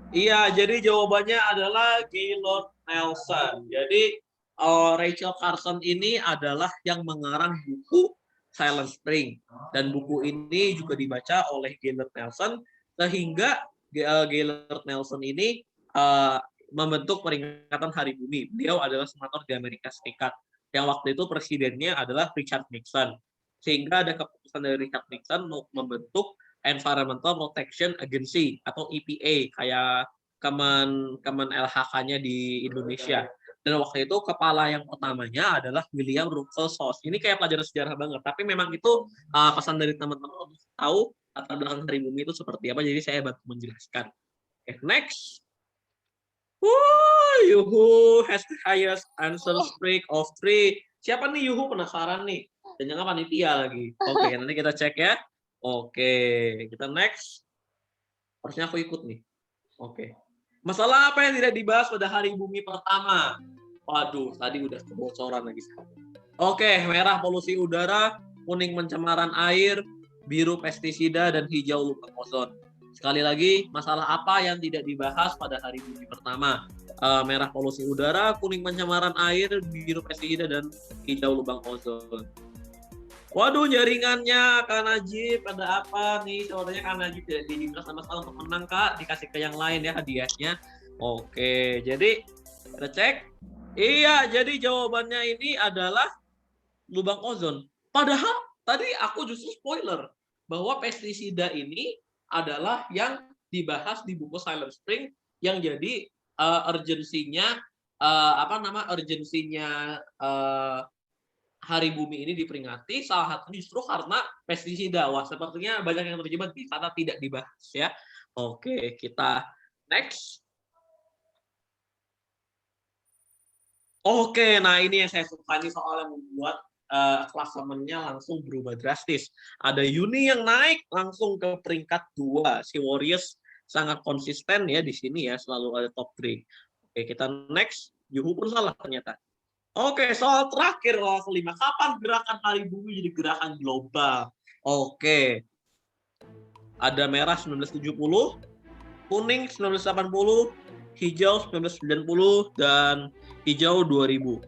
Iya, jadi jawabannya adalah Gaylord Nelson. Jadi Rachel Carson ini adalah yang mengarang buku Silent Spring. Dan buku ini juga dibaca oleh Gaylord Nelson, sehingga Gaylord Nelson ini membentuk peringatan Hari Bumi. Beliau adalah senator di Amerika Serikat. Yang waktu itu presidennya adalah Richard Nixon. Sehingga ada keputusan dari Richard Nixon untuk membentuk Environmental Protection Agency atau EPA kayak Kemen LHK-nya di Indonesia. Dan waktu itu kepala yang pertamanya adalah William Russell Shaws. Ini kayak pelajaran sejarah banget, tapi memang itu pesan dari teman-teman untuk tahu latar belakang Hari Bumi itu seperti apa. Jadi saya bantu menjelaskan. Okay, next. Yuhu has the highest answer streak of 3. Siapa nih Yuhu? Penasaran nih. Dan jangan panitia lagi. Oke, nanti kita cek ya. Oke, kita next. Harusnya aku ikut nih. Oke. Masalah apa yang tidak dibahas pada Hari Bumi pertama? Waduh, tadi udah kebocoran lagi. Oke, merah polusi udara, kuning pencemaran air, biru pestisida, dan hijau lubang ozon. Sekali lagi, masalah apa yang tidak dibahas pada Hari Bumi pertama? Merah polusi udara, kuning pencemaran air, biru pestisida, dan hijau lubang ozon. Waduh, jaringannya Kak Najib, ada apa nih? Sepertinya Kak Najib tidak diizinkan sama sekali untuk menang, Kak. Dikasih ke yang lain ya hadiahnya. Oke, jadi kita cek. Iya, jadi jawabannya ini adalah lubang ozon. Padahal tadi aku justru spoiler bahwa pestisida ini adalah yang dibahas di buku Silent Spring yang jadi urgensinya urgensinya Hari Bumi ini diperingati salah satu justru karena pestisida. Wah, sepertinya banyak yang terjebak di sana tidak dibahas ya. Oke, kita next. Oke, nah ini yang saya suka nih soal yang membuat klasemennya langsung berubah drastis. Ada Uni yang naik langsung ke peringkat 2. Si Warriors sangat konsisten ya di sini ya, selalu ada top 3. Oke, kita next. Yuhu pun salah ternyata. Oke, soal terakhir soal kelima. Kapan gerakan Hari Bumi jadi gerakan global? Oke. Ada merah 1970, kuning 1980, hijau 1990, dan hijau 2000.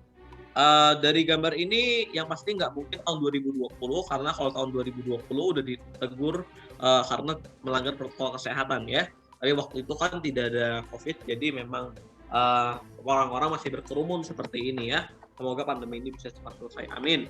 Dari gambar ini yang pasti nggak mungkin tahun 2020 karena kalau tahun 2020 udah ditegur karena melanggar protokol kesehatan ya. Tapi waktu itu kan tidak ada COVID, jadi memang orang-orang masih berkerumun seperti ini ya. Semoga pandemi ini bisa cepat selesai. Amin.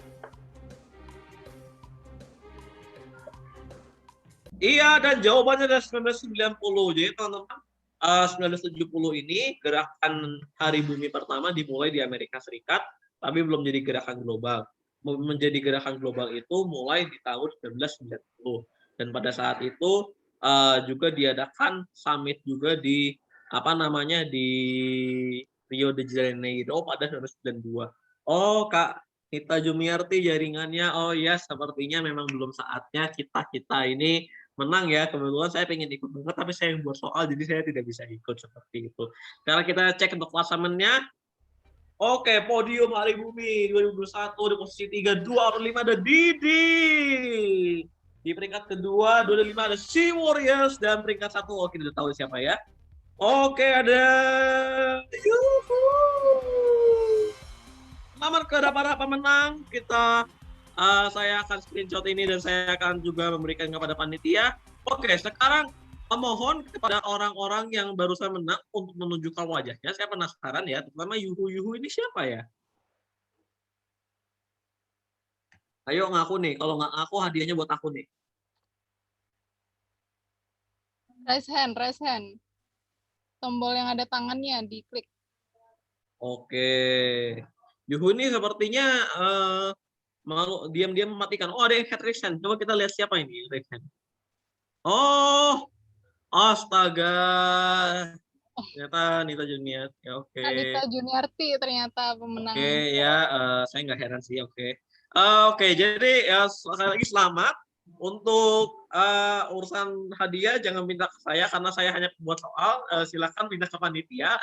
Iya, dan jawabannya adalah 1990. Jadi teman-teman, 1970 ini gerakan Hari Bumi pertama dimulai di Amerika Serikat, tapi belum jadi gerakan global. Menjadi gerakan global itu mulai di tahun 1990. Dan pada saat itu juga diadakan summit juga di di Rio de Janeiro pada 1992. Oh, Kak Nita Jumiarti jaringannya. Oh ya, sepertinya memang belum saatnya kita ini menang ya. Kebetulan saya pengen ikut banget, tapi saya yang buat soal, jadi saya tidak bisa ikut seperti itu. Sekarang kita cek untuk klasemennya. Oke, podium Hari Bumi 2021 di posisi 3, 2/5 ada Didi. Di peringkat kedua, 25 ada Sea Warriors, dan peringkat 1, oke, tidak tahu siapa ya. Oke, ada Yuhu. Selamat kepada para pemenang. Saya akan screenshot ini dan saya akan juga memberikan kepada panitia. Oke, sekarang mohon kepada orang-orang yang barusan menang untuk menunjukkan wajahnya. Saya penasaran ya, terutama Yuhu ini siapa ya? Ayo ngaku nih, kalau nggak ngaku hadiahnya buat aku nih. Raise hand. Tombol yang ada tangannya diklik. Oke. Yuhu ini sepertinya malu diam-diam mematikan. Oh, ada yang head raise hand. Coba kita lihat siapa ini raise hand. Oh, astaga. Ternyata Nita Juniarti. Ya, oke. Nita Juniarti ternyata pemenang. Oke, ya, saya nggak heran sih. Oke. Oke, jadi ya, sekali lagi selamat. Untuk urusan hadiah jangan minta ke saya karena saya hanya buat soal. Silakan pindah ke panitia.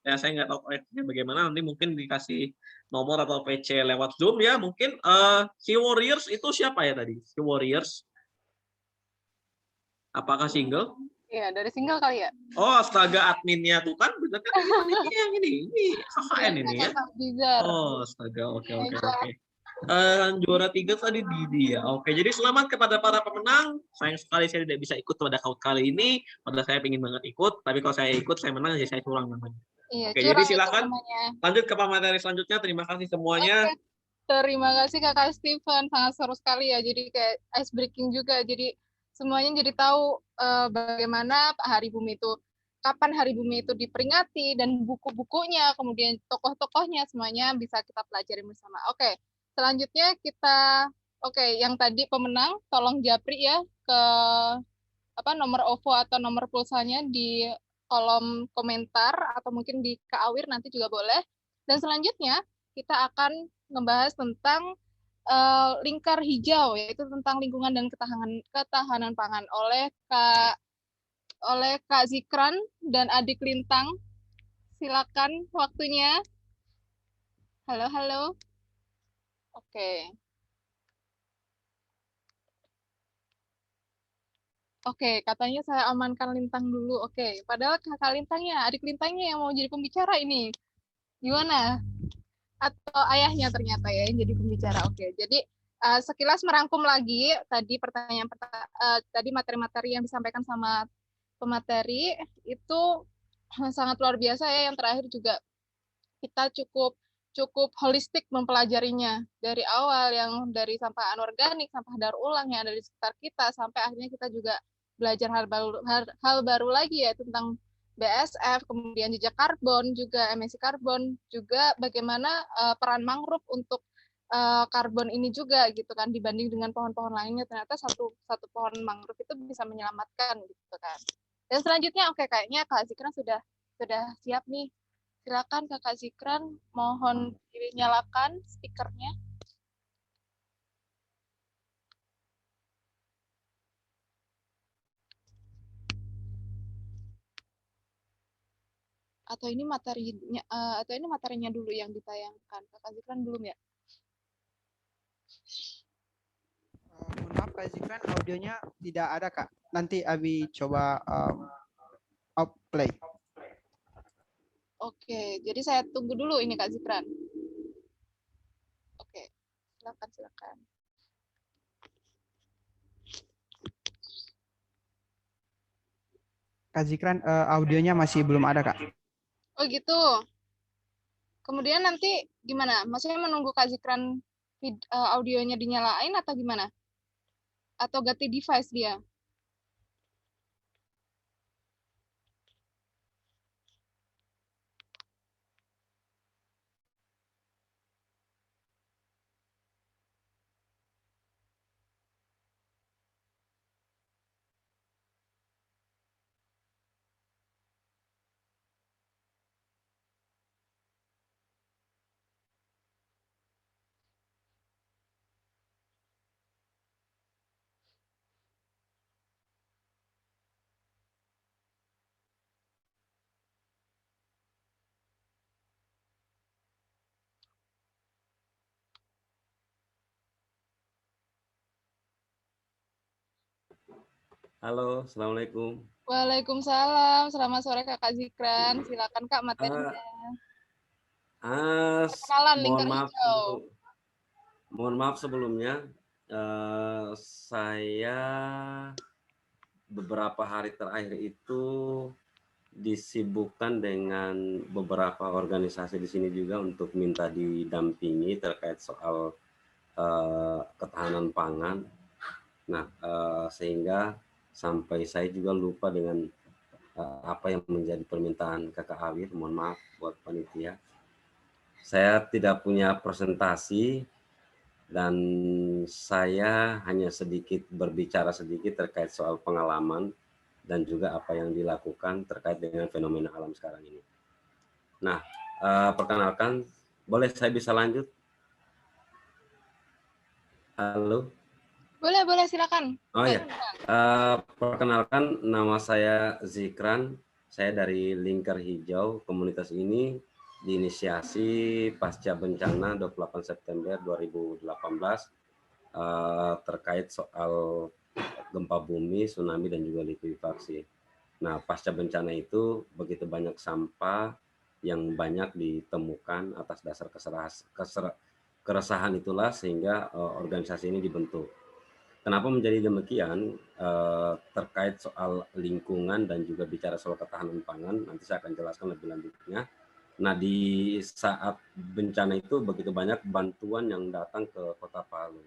Ya, saya nggak tahu proyeknya bagaimana. Nanti mungkin dikasih nomor atau PC lewat Zoom ya. Mungkin Sea Warriors itu siapa ya tadi? Sea Warriors? Apakah single? Iya, dari single kali ya. Oh, astaga, adminnya tuh kan bener kan ini yang ini KKN ini ya. Oh, astaga, oke. Juara 3 tadi Didi ya. Oke, jadi selamat kepada para pemenang. Sayang sekali saya tidak bisa ikut pada kali ini. Padahal saya ingin banget ikut, tapi kalau saya ikut saya menang jadi saya curang namanya. Iya, oke, jadi silakan lanjut ke materi selanjutnya. Terima kasih semuanya. Oke. Terima kasih Kakak Steven, sangat seru sekali ya. Jadi kayak ice breaking juga. Jadi semuanya jadi tahu bagaimana Hari Bumi itu, kapan Hari Bumi itu diperingati, dan buku-bukunya, kemudian tokoh-tokohnya, semuanya bisa kita pelajari bersama. Oke, selanjutnya kita, yang tadi pemenang, tolong japri ya ke nomor OVO atau nomor pulsanya di kolom komentar, atau mungkin di Kak Awir nanti juga boleh. Dan selanjutnya kita akan membahas tentang lingkar hijau, yaitu tentang lingkungan dan ketahanan pangan oleh Kak Zikran dan Adik Lintang. Silakan waktunya. Halo. Oke, katanya saya amankan Lintang dulu. Oke, padahal kakak Lintangnya, adik Lintangnya yang mau jadi pembicara ini. Gimana? Atau ayahnya ternyata ya yang jadi pembicara. Oke, jadi sekilas merangkum lagi tadi tadi materi-materi yang disampaikan sama pemateri itu sangat luar biasa ya. Yang terakhir juga kita cukup holistik mempelajarinya dari awal, yang dari sampah anorganik, sampah daur ulang yang ada di sekitar kita, sampai akhirnya kita juga belajar hal baru lagi ya tentang BSF, kemudian jejak karbon, juga emisi karbon, juga bagaimana peran mangrove untuk karbon ini juga gitu kan, dibanding dengan pohon-pohon lainnya, ternyata satu pohon mangrove itu bisa menyelamatkan gitu kan. Dan selanjutnya kayaknya Kak Zikran sudah siap nih. Silakan Kakak Zikran, mohon dinyalakan speakernya. Atau ini materinya dulu yang ditayangkan. Kakak Zikran belum ya? Mohon maaf Kak Zikran, audionya tidak ada Kak. Nanti Abi coba play. Oke, jadi saya tunggu dulu ini Kak Zikran. Oke, silakan. Kak Zikran, audionya masih belum ada Kak. Oh gitu. Kemudian nanti gimana? Maksudnya menunggu Kak Zikran audionya dinyalain atau gimana? Atau ganti device dia? Halo, Assalamualaikum. Waalaikumsalam. Selamat sore Kakak Zikran. Silakan Kak materinya. Perkenalan lingkar hijau. Mohon maaf sebelumnya, saya beberapa hari terakhir itu disibukkan dengan beberapa organisasi di sini juga untuk minta didampingi terkait soal ketahanan pangan. Nah, sehingga sampai saya juga lupa dengan apa yang menjadi permintaan Kakak Awir. Mohon maaf buat panitia. Saya tidak punya presentasi dan saya hanya berbicara sedikit terkait soal pengalaman dan juga apa yang dilakukan terkait dengan fenomena alam sekarang ini. Nah, perkenalkan, boleh saya bisa lanjut? Halo? Boleh, silakan. Oh ya, perkenalkan nama saya Zikran, saya dari Lingkar Hijau. Komunitas ini diinisiasi pasca bencana 28 September 2018 terkait soal gempa bumi, tsunami, dan juga likuifaksi. Nah, pasca bencana itu begitu banyak sampah yang banyak ditemukan atas dasar keresahan itulah sehingga organisasi ini dibentuk. Kenapa menjadi demikian? Terkait soal lingkungan dan juga bicara soal ketahanan pangan, nanti saya akan jelaskan lebih lanjutnya. Nah, di saat bencana itu begitu banyak bantuan yang datang ke Kota Palu.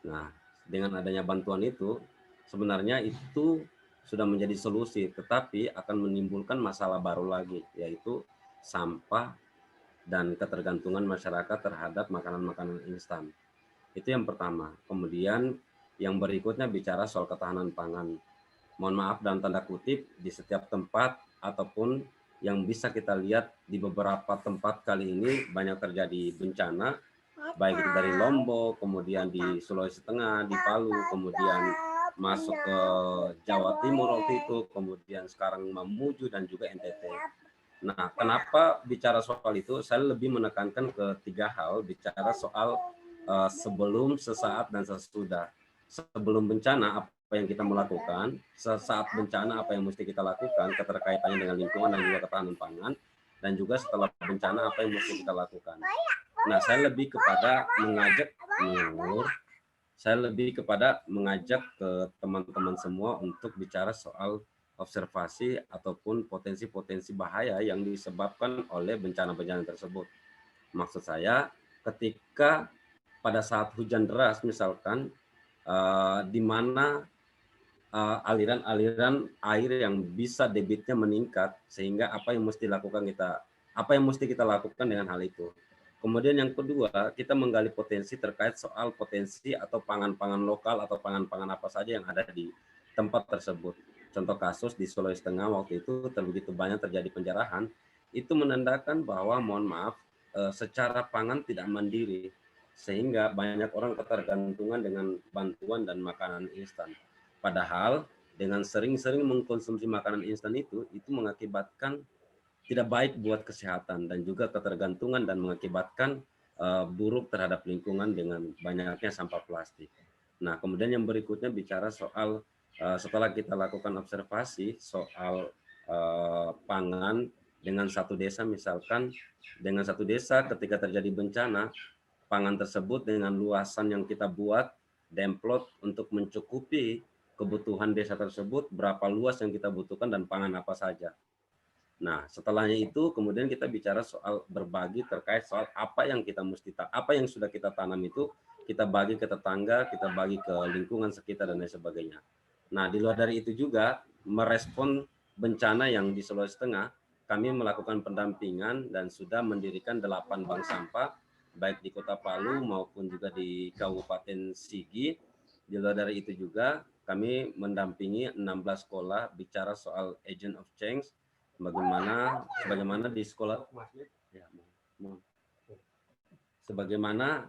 Nah, dengan adanya bantuan itu, sebenarnya itu sudah menjadi solusi, tetapi akan menimbulkan masalah baru lagi, yaitu sampah dan ketergantungan masyarakat terhadap makanan-makanan instan. Itu yang pertama. Kemudian yang berikutnya bicara soal ketahanan pangan. Mohon maaf dalam tanda kutip, di setiap tempat ataupun yang bisa kita lihat di beberapa tempat kali ini banyak terjadi bencana, baik itu dari Lombok, kemudian di Sulawesi Tengah, di Palu, kemudian masuk ke Jawa Timur waktu itu, kemudian sekarang Mamuju dan juga NTT. Nah, kenapa bicara soal itu? Saya lebih menekankan ke 3 hal, bicara soal sebelum, sesaat, dan sesudah. Sebelum bencana, apa yang kita melakukan, sesaat bencana, apa yang mesti kita lakukan, keterkaitannya dengan lingkungan dan juga ketahanan pangan, dan juga setelah bencana, apa yang mesti kita lakukan. Nah, saya lebih kepada mengajak saya lebih kepada mengajak ke teman-teman semua untuk bicara soal observasi ataupun potensi-potensi bahaya yang disebabkan oleh bencana-bencana tersebut. Maksud saya, ketika pada saat hujan deras misalkan, di mana aliran-aliran air yang bisa debitnya meningkat, sehingga apa yang mesti kita lakukan dengan hal itu. Kemudian yang kedua, kita menggali potensi terkait soal potensi atau pangan-pangan lokal atau pangan-pangan apa saja yang ada di tempat tersebut. Contoh kasus di Sulawesi Tengah waktu itu begitu banyak terjadi penjarahan, itu menandakan bahwa mohon maaf secara pangan tidak mandiri, sehingga banyak orang ketergantungan dengan bantuan dan makanan instan. Padahal dengan sering-sering mengkonsumsi makanan instan itu mengakibatkan tidak baik buat kesehatan dan juga ketergantungan dan mengakibatkan buruk terhadap lingkungan dengan banyaknya sampah plastik. Nah, kemudian yang berikutnya bicara soal setelah kita lakukan observasi soal pangan dengan satu desa, misalkan dengan satu desa ketika terjadi bencana, pangan tersebut dengan luasan yang kita buat demplot untuk mencukupi kebutuhan desa tersebut, berapa luas yang kita butuhkan dan pangan apa saja. Nah, setelahnya itu kemudian kita bicara soal berbagi terkait soal apa yang sudah kita tanam itu kita bagi ke tetangga, kita bagi ke lingkungan sekitar dan lain sebagainya. Nah, di luar dari itu juga merespon bencana yang di Sulawesi Tengah, kami melakukan pendampingan dan sudah mendirikan 8 bank sampah baik di Kota Palu maupun juga di Kabupaten Sigi. Di luar dari itu juga kami mendampingi 16 sekolah bicara soal agent of change, sebagaimana di sekolah sebagaimana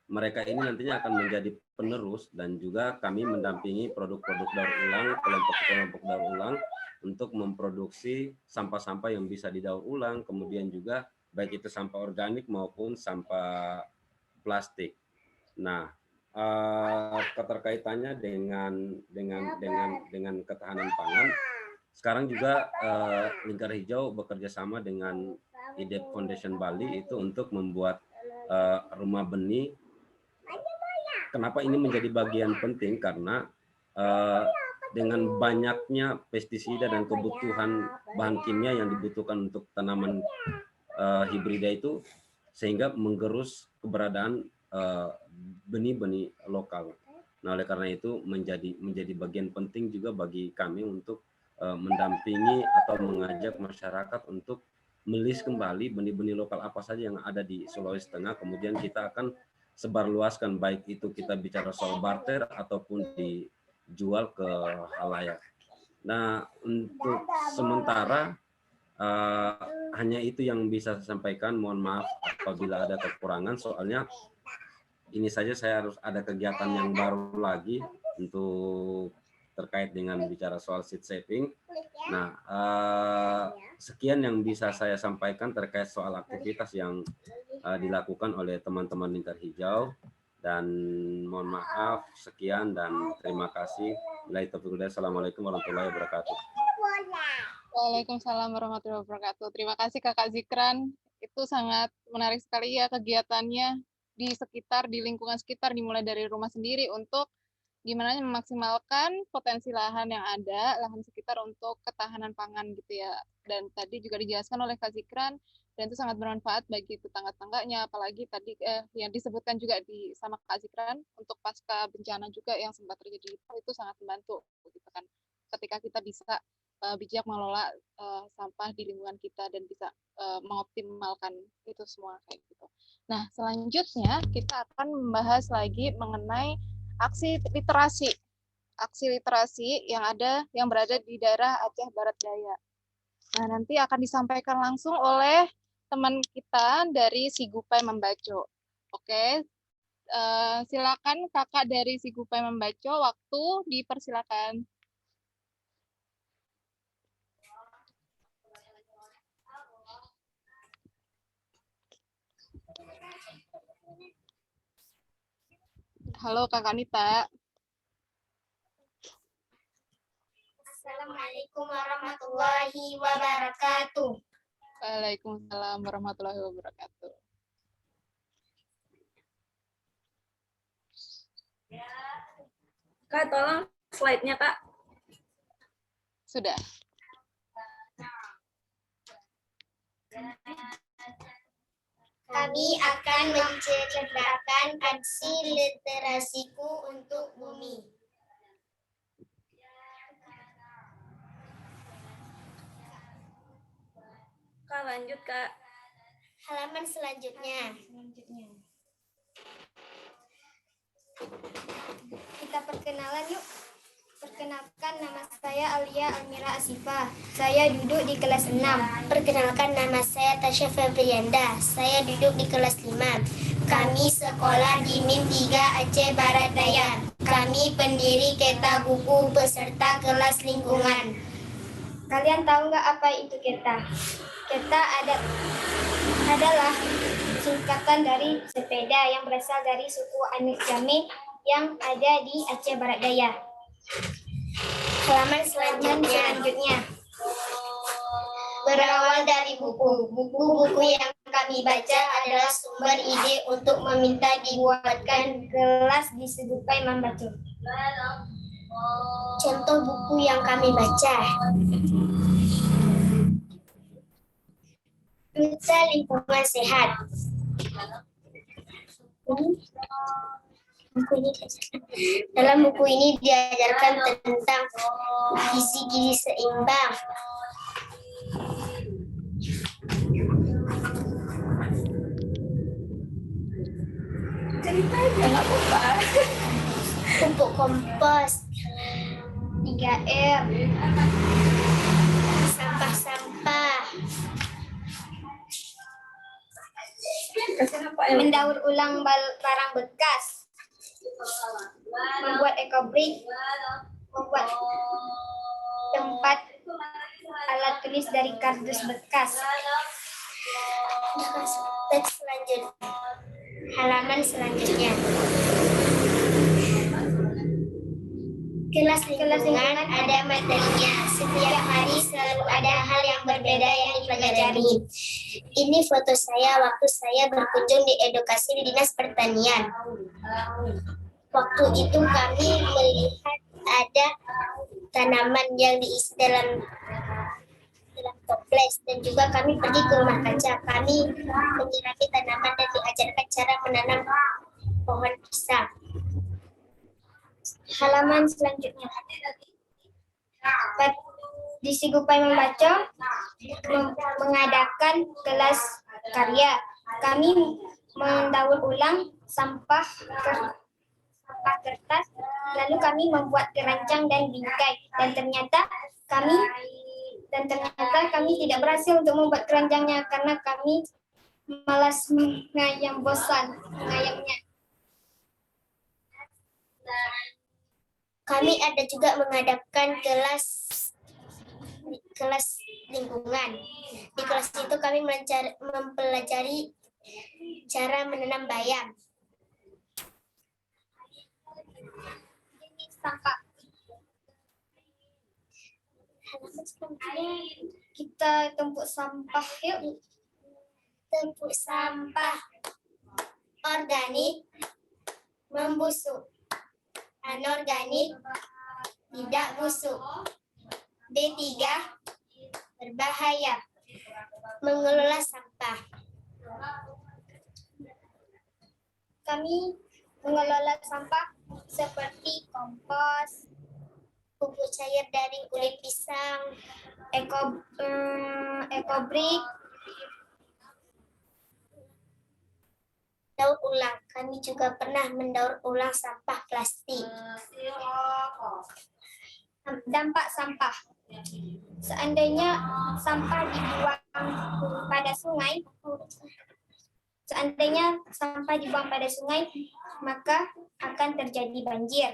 mereka ini nantinya akan menjadi penerus, dan juga kami mendampingi produk-produk daur ulang, kelompok-kelompok daur ulang untuk memproduksi sampah-sampah yang bisa didaur ulang, kemudian juga baik itu sampah organik maupun sampah plastik. Nah, keterkaitannya dengan ketahanan pangan, sekarang juga Lingkar Hijau bekerja sama dengan IDEP Foundation Bali itu untuk membuat rumah benih. Kenapa ini menjadi bagian penting? Karena dengan banyaknya pestisida dan kebutuhan bahan kimia yang dibutuhkan untuk tanaman hibrida itu, sehingga menggerus keberadaan benih-benih lokal. Nah, oleh karena itu menjadi bagian penting juga bagi kami untuk mendampingi atau mengajak masyarakat untuk melis kembali benih-benih lokal apa saja yang ada di Sulawesi Tengah. Kemudian kita akan sebarluaskan, baik itu kita bicara soal barter ataupun dijual ke halayak. Nah, untuk sementara hanya itu yang bisa saya sampaikan. Mohon maaf apabila ada kekurangan, soalnya ini saja saya harus ada kegiatan yang baru lagi untuk terkait dengan bicara soal seed saving. Nah, sekian yang bisa saya sampaikan terkait soal aktivitas yang dilakukan oleh teman-teman Lingkar Hijau, dan mohon maaf, sekian dan terima kasih. Assalamualaikum warahmatullahi wabarakatuh. Waalaikumsalam warahmatullahi wabarakatuh. Terima kasih Kakak Zikran. Itu sangat menarik sekali ya kegiatannya di lingkungan sekitar, dimulai dari rumah sendiri untuk gimana memaksimalkan potensi lahan yang ada, lahan sekitar untuk ketahanan pangan gitu ya. Dan tadi juga dijelaskan oleh Kak Zikran, dan itu sangat bermanfaat bagi tetangga-tetangganya, apalagi tadi yang disebutkan juga sama Kak Zikran untuk pasca bencana juga yang sempat terjadi, itu sangat membantu gitu kan. Ketika kita bisa bijak mengelola sampah di lingkungan kita dan bisa mengoptimalkan itu semua kayak gitu. Nah, selanjutnya kita akan membahas lagi mengenai aksi literasi yang berada di daerah Aceh Barat Daya. Nah, nanti akan disampaikan langsung oleh teman kita dari Sigupai Membaco. Oke, silakan kakak dari Sigupai Membaco, waktu dipersilakan. Halo Kakak Nita. Assalamualaikum warahmatullahi wabarakatuh. Waalaikumsalam warahmatullahi wabarakatuh. Kak, tolong slide-nya, Kak. Sudah. Kami akan menceritakan aksi literasiku untuk bumi. Kak, lanjut, Kak. Halaman selanjutnya. Kita perkenalan yuk. Perkenalkan, nama saya Alia Almira Asifa. Saya duduk di kelas 6. Perkenalkan, nama saya Tasya Febrianda. Saya duduk di kelas 5. Kami sekolah di MIM 3 Aceh Barat Daya. Kami pendiri Keta Buku beserta kelas lingkungan. Kalian tahu nggak apa itu Keta? Keta adalah singkatan dari sepeda yang berasal dari suku Anik Jame yang ada di Aceh Barat Daya. Halaman selanjutnya. Berawal dari buku. Buku-buku yang kami baca adalah sumber ide untuk meminta dibuatkan kelas di Segupai Membaca. Contoh buku yang kami baca. Duta Lingkungan Sehat. Dalam buku ini diajarkan tentang gizi-gizi seimbang. Cerita aja, nggak apa-apa. Pupuk kompos. 3R. Sampah-sampah. Mendaur ulang barang bekas. Membuat ekobrik. Membuat tempat alat tulis dari kardus bekas. Teks selanjutnya. Halaman selanjutnya. Kelas lingkungan ada materinya. Setiap hari selalu ada hal yang berbeda yang dipelajari. Ini foto saya waktu saya berkunjung di edukasi di Dinas Pertanian. Waktu itu kami melihat ada tanaman yang diisi dalam toples dan juga kami pergi ke rumah kaca. Kami menyirami tanaman dan diajarkan cara menanam pohon pisang. Halaman selanjutnya. Di Segupai Membaca mengadakan kelas karya. Kami mendaur ulang sampah kertas, lalu kami membuat keranjang dan bingkai. Dan ternyata kami tidak berhasil untuk membuat keranjangnya karena kami malas mengayam, bosan mengayamnya. Kami ada juga mengadakan kelas lingkungan. Di kelas itu kami mempelajari cara menanam bayam. Sampah. Kita tumpuk sampah yuk. Tumpuk sampah organik membusuk. Anorganik tidak busuk. D3 berbahaya. Mengelola sampah. Kami mengelola sampah seperti kompos, pupuk cair dari kulit pisang, ekobrik, daur ulang. Kami juga pernah mendaur ulang sampah plastik. Dampak sampah. Seandainya sampah dibuang pada sungai, maka akan terjadi banjir.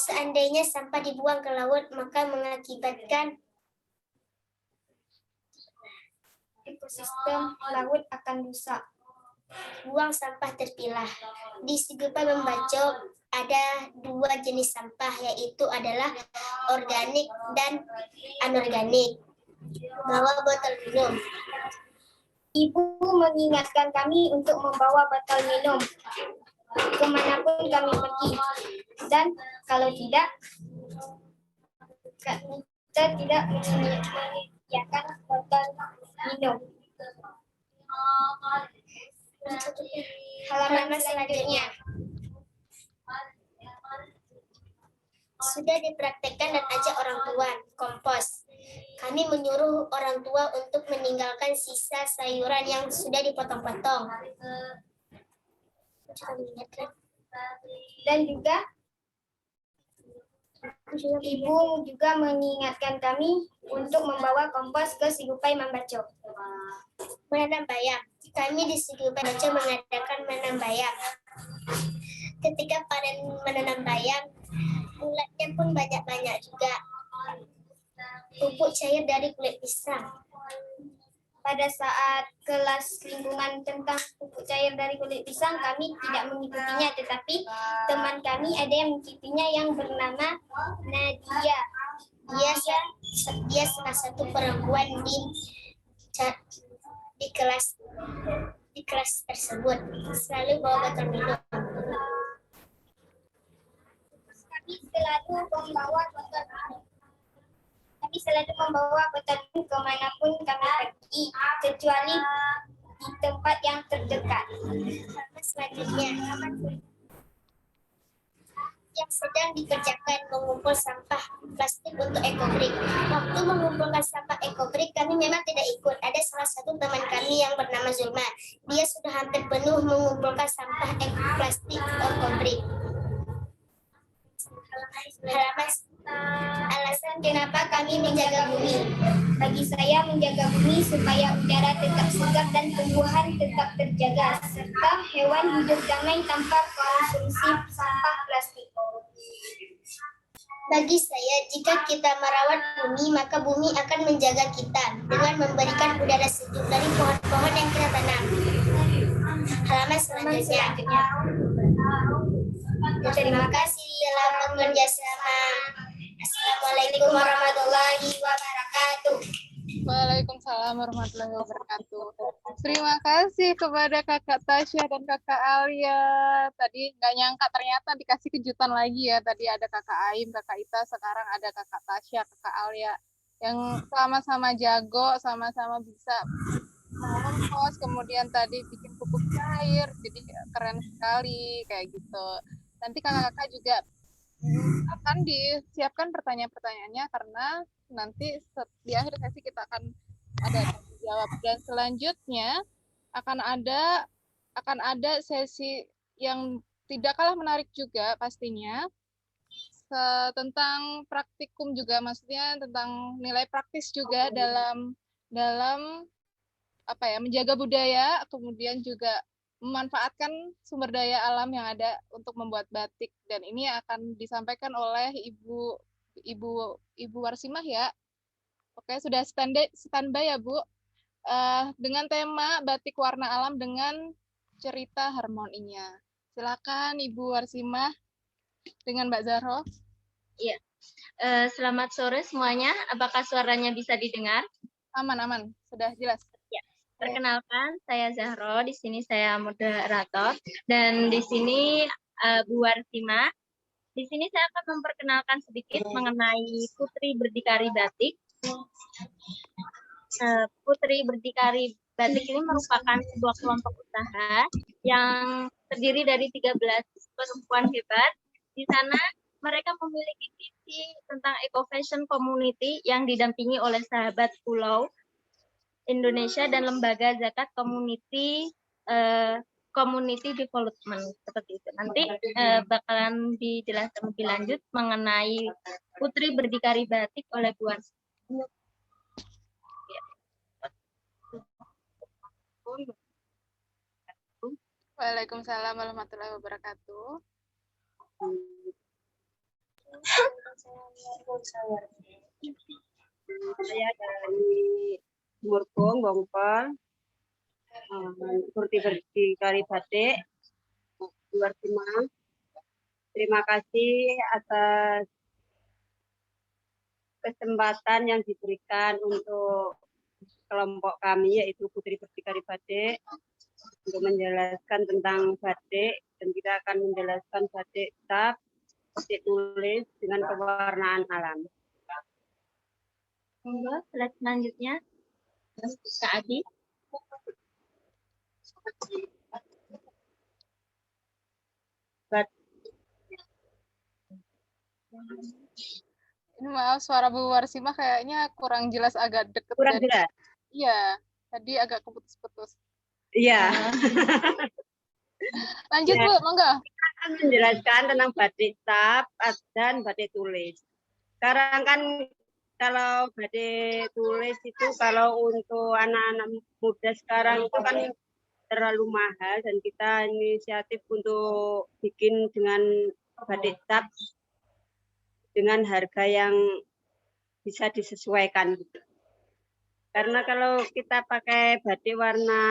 Seandainya sampah dibuang ke laut, maka mengakibatkan ekosistem laut akan rusak. Buang sampah terpilah. Di Segupai Membaca ada 2 jenis sampah, yaitu adalah organik dan anorganik. Bawa botol minum. Ibu mengingatkan kami untuk membawa botol minum kemanapun kami pergi. Dan Kalau tidak, kita tidak menyediakan botol minum. Halaman selanjutnya. Sudah dipraktekkan dan ajak orang tua, kompos. Kami menyuruh orang tua untuk meninggalkan sisa sayuran yang sudah dipotong-potong. Dan juga ibu juga mengingatkan kami untuk membawa kompos ke Sigupai Mambaco. Menanam bayam. Kami di Sigupai Mambaco mengadakan menanam bayam. Ketika panen menanam bayam, bulatnya pun banyak-banyak juga. Pupuk cair dari kulit pisang. Pada saat kelas lingkungan tentang pupuk cair dari kulit pisang, kami tidak mengikutinya, tetapi teman kami ada yang mengikutinya yang bernama Nadia. Dia salah satu perempuan di kelas tersebut, selalu bawa botol minum. Kami selalu membawa botol minum kemanapun kami pergi, kecuali di tempat yang terdekat. Selanjutnya, yang sedang dikerjakan mengumpul sampah plastik untuk ekobrik. Waktu mengumpulkan sampah ekobrik, kami memang tidak ikut. Ada salah satu teman kami yang bernama Zulma. Dia sudah hampir penuh mengumpulkan sampah plastik ekobrik. Alasan kenapa kami menjaga bumi. Bagi saya, menjaga bumi supaya udara tetap segar dan tumbuhan tetap terjaga, serta hewan hidup damai tanpa konsumsi sampah plastik. Bagi saya, jika kita merawat bumi, maka bumi akan menjaga kita dengan memberikan udara sejuk dari pohon-pohon yang kita tanam. Halaman selanjutnya. Terima kasih telah bekerja sama. Assalamualaikum warahmatullahi wabarakatuh. Waalaikumsalam warahmatullahi wabarakatuh. Terima kasih kepada Kakak Tasya dan Kakak Alia. Tadi nggak nyangka ternyata dikasih kejutan lagi ya. Tadi ada Kakak Aim, Kakak Ita, sekarang ada Kakak Tasya, Kakak Alia. Yang sama-sama jago, sama-sama bisa mengompos, kemudian tadi bikin pupuk cair. Jadi keren sekali kayak gitu. Nanti kakak-kakak juga akan disiapkan pertanyaan-pertanyaannya karena nanti di akhir sesi kita akan ada jawab, dan selanjutnya akan ada sesi yang tidak kalah menarik juga pastinya tentang praktikum juga, maksudnya tentang nilai praktis juga dalam apa ya, menjaga budaya, kemudian juga memanfaatkan sumber daya alam yang ada untuk membuat batik, dan ini akan disampaikan oleh Ibu Warsimah ya. Oke, sudah standby ya Bu, dengan tema batik warna alam dengan cerita harmoninya. Silakan Ibu Warsimah dengan Mbak Zahro. Iya, selamat sore semuanya. Apakah suaranya bisa didengar? Aman, sudah jelas. Ya. Perkenalkan, saya Zahro. Di sini saya moderator, dan di sini Bu Warsimah. Di sini saya akan memperkenalkan sedikit mengenai Putri Berdikari Batik. Putri Berdikari Batik ini merupakan sebuah kelompok usaha yang terdiri dari 13 perempuan hebat. Di sana mereka memiliki visi tentang Eco Fashion Community yang didampingi oleh sahabat Pulau Indonesia dan lembaga zakat community development seperti itu. Nanti bakalan dijelaskan lebih lanjut mengenai Putri Berdikari Batik oleh Bu Warsimah. Waalaikumsalam warahmatullahi wabarakatuh. Saya dari Murkung, Bongpol, Putri Berdikari Batik, Bu Warsimah. Terima kasih atas kesempatan yang diberikan untuk kelompok kami, yaitu Putri Berdikari Batik, untuk menjelaskan tentang batik, dan kita akan menjelaskan batik cap, batik tulis dengan pewarnaan alam. Monggo, slide selanjutnya. Kak Adi. Ini maaf, suara Bu Warsimah kayaknya kurang jelas, agak deket Kurang dari. jelas? Iya, tadi agak keputus-putus. Iya. Lanjut Ya, Bu, monggo. kita akan menjelaskan tentang batik tap dan batik tulis. Sekarang kan kalau batik tulis itu kalau untuk anak-anak muda sekarang itu kan terlalu mahal, dan kita inisiatif untuk bikin dengan batik tap dengan harga yang bisa disesuaikan gitu. Karena kalau kita pakai batik warna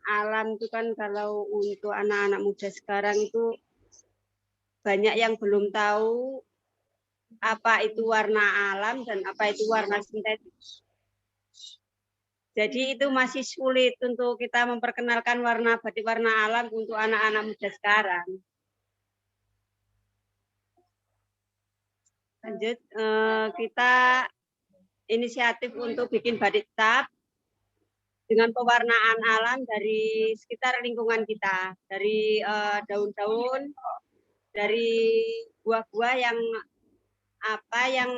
alam itu kan kalau untuk anak-anak muda sekarang itu banyak yang belum tahu apa itu warna alam dan apa itu warna sintetis. Jadi itu masih sulit untuk kita memperkenalkan batik warna alam untuk anak-anak muda sekarang. Lanjut, kita inisiatif untuk bikin batik tap dengan pewarnaan alam dari sekitar lingkungan kita, dari daun-daun, dari buah-buah yang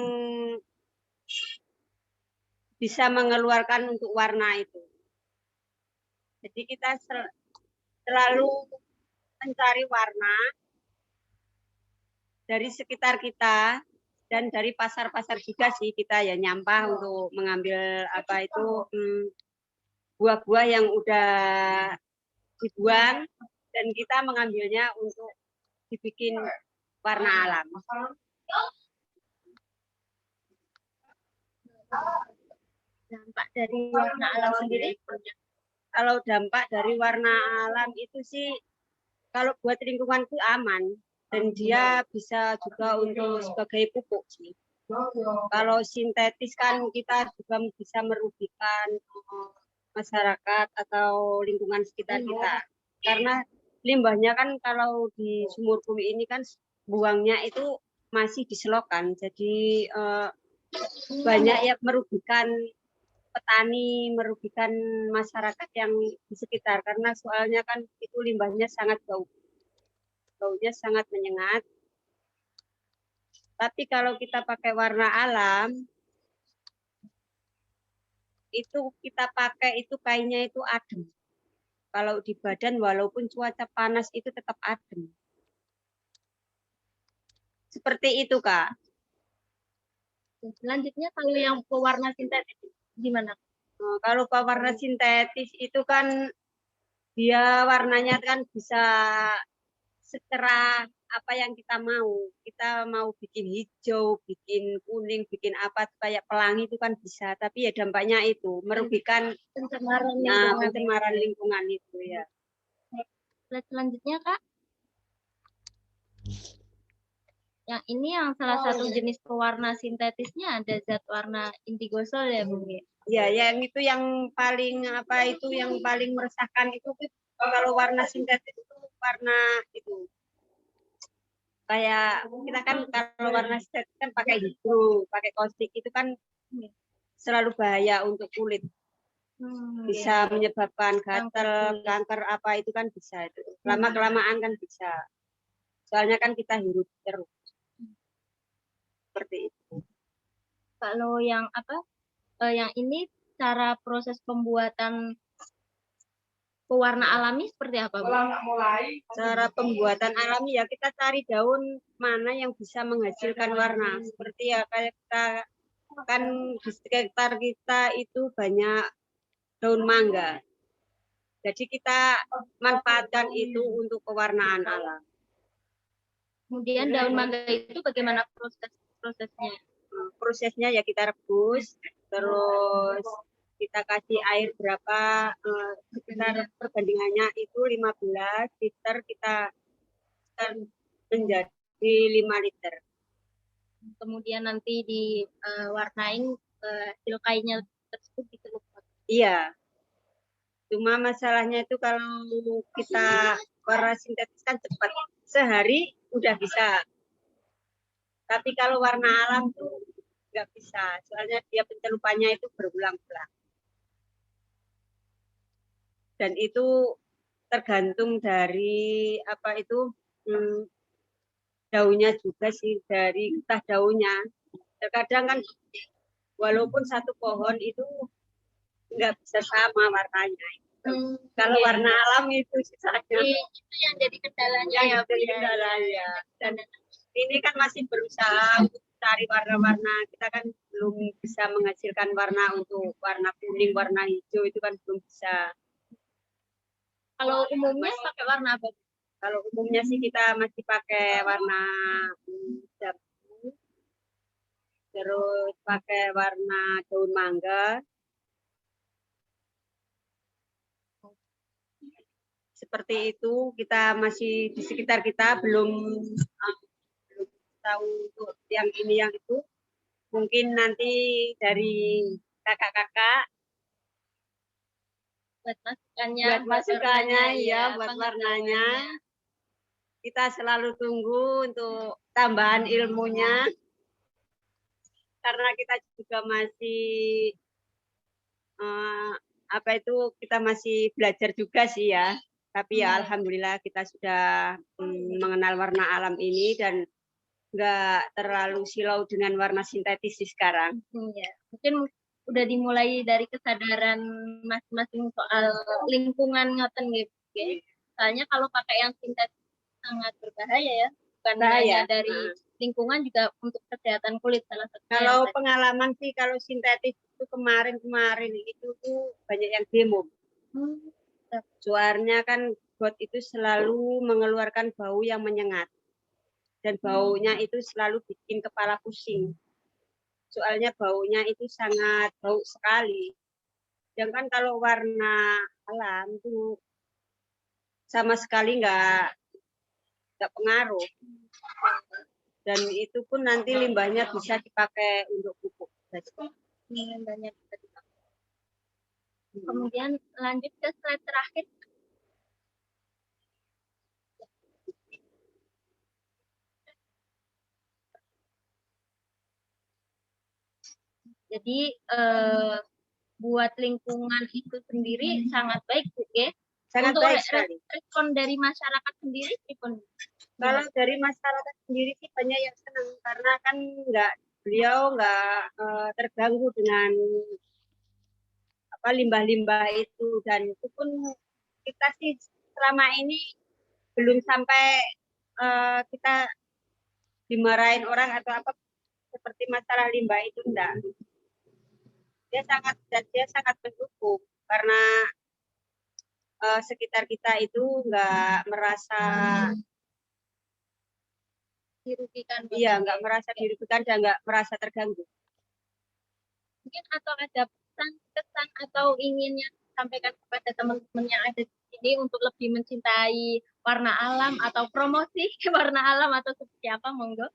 bisa mengeluarkan untuk warna itu. Jadi kita selalu mencari warna dari sekitar kita dan dari pasar-pasar juga sih, kita ya nyampah untuk mengambil buah-buah yang udah dibuang dan kita mengambilnya untuk dibikin warna alam. Dampak dari warna alam sendiri? Kalau dampak dari warna alam itu sih, kalau buat lingkungan itu aman, dan dia bisa juga untuk sebagai pupuk sih. Kalau sintetis kan kita juga bisa merugikan masyarakat atau lingkungan sekitar kita. Karena limbahnya kan kalau di sumur bumi ini kan buangnya itu masih diselokan, jadi banyak yang merugikan petani, merugikan masyarakat yang di sekitar, karena soalnya kan itu limbahnya sangat baunya sangat menyengat. Tapi kalau kita pakai warna alam, itu kita pakai itu kainnya itu adem. Kalau di badan walaupun cuaca panas itu tetap adem. Seperti itu, Kak. Selanjutnya kalau yang pewarna sintetis gimana? Kalau pewarna sintetis itu kan dia warnanya kan bisa secerah apa yang kita mau. Kita mau bikin hijau, bikin kuning, bikin apa kayak pelangi itu kan bisa. Tapi ya dampaknya itu merugikan pencemaran lingkungan itu ya. Slide selanjutnya, Kak. Yang ini yang salah satu jenis pewarna sintetisnya ada zat warna indigosol ya, Bu? Ya, yang itu yang paling yang paling meresahkan itu kalau warna sintetis itu warna itu. Kayak kita kan kalau warna sintetis kan pakai hidro, pakai kaustik itu kan selalu bahaya untuk kulit. Bisa menyebabkan gatal, kanker apa itu kan bisa itu. Lama-kelamaan kan bisa. Soalnya kan kita hirup terus. Seperti itu. Kalau yang yang ini cara proses pembuatan pewarna alami seperti apa, Bu? Cara pembuatan alami ya kita cari daun mana yang bisa menghasilkan warna. Seperti ya kayak kita kan di sekitar kita itu banyak daun mangga. Jadi kita manfaatkan itu untuk pewarnaan alam. Kemudian daun mangga itu bagaimana prosesnya? Prosesnya ya kita rebus, terus kita kasih air berapa, sekitar perbandingannya itu 15 liter, kita menjadi 5 liter. Kemudian nanti diwarnain hasil kainnya tersebut dicelupkan. Iya. Cuma masalahnya itu kalau kita warna sintetis kan cepat. Sehari udah bisa. Tapi kalau warna alam tuh nggak bisa, soalnya dia pencelupannya itu berulang-ulang. Dan itu tergantung dari apa itu daunnya juga sih, dari getah daunnya. Terkadang kan walaupun satu pohon itu nggak bisa sama warnanya. Kalau warna alam itu sisanya. Itu yang jadi kendalanya ya, jadi kendalanya. Dan ini kan masih berusaha untuk cari warna-warna. Kita kan belum bisa menghasilkan warna untuk warna kuning, warna hijau itu kan belum bisa. Kalau umumnya pakai warna apa? Kalau umumnya sih kita masih pakai warna jambu, terus pakai warna daun mangga. Seperti itu, kita masih di sekitar kita belum tahu untuk yang ini yang itu. Mungkin nanti dari kakak-kakak buat masukannya, buat warnanya. Kita selalu tunggu untuk tambahan ilmunya, karena kita juga masih kita masih belajar juga sih ya. Tapi ya alhamdulillah kita sudah mengenal warna alam ini dan nggak terlalu silau dengan warna sintetis sih sekarang. Iya, mungkin udah dimulai dari kesadaran masing-masing soal lingkungan ngoten nggih. Soalnya kalau pakai yang sintetis sangat berbahaya ya. Bukan hanya dari lingkungan, juga untuk kesehatan kulit salah satunya. Kalau pengalaman sih kalau sintetis itu kemarin itu tuh banyak yang demo. Soalnya kan bot itu selalu mengeluarkan bau yang menyengat. Dan baunya itu selalu bikin kepala pusing. Soalnya baunya itu sangat bau sekali. Sedangkan kalau warna alam itu sama sekali nggak pengaruh. Dan itu pun nanti limbahnya bisa dipakai untuk pupuk. Limbahnya bisa dipakai. Kemudian lanjut ke slide terakhir. Jadi buat lingkungan itu sendiri sangat baik, Bu, ya. Sangat untuk baik sekali. Respon dari masyarakat sendiri, kalau dari masyarakat sendiri sih banyak yang senang karena kan beliau nggak terganggu dengan limbah-limbah itu, dan itu pun kita sih selama ini belum sampai kita dimarahin orang atau apa seperti masalah limbah itu enggak. Dia sangat mendukung karena sekitar kita itu nggak merasa dirugikan. Iya, nggak merasa dirugikan dan nggak merasa terganggu. Mungkin atau ada pesan atau inginnya sampaikan kepada teman-teman yang ada di sini untuk lebih mencintai warna alam atau promosi warna alam atau seperti apa, monggo.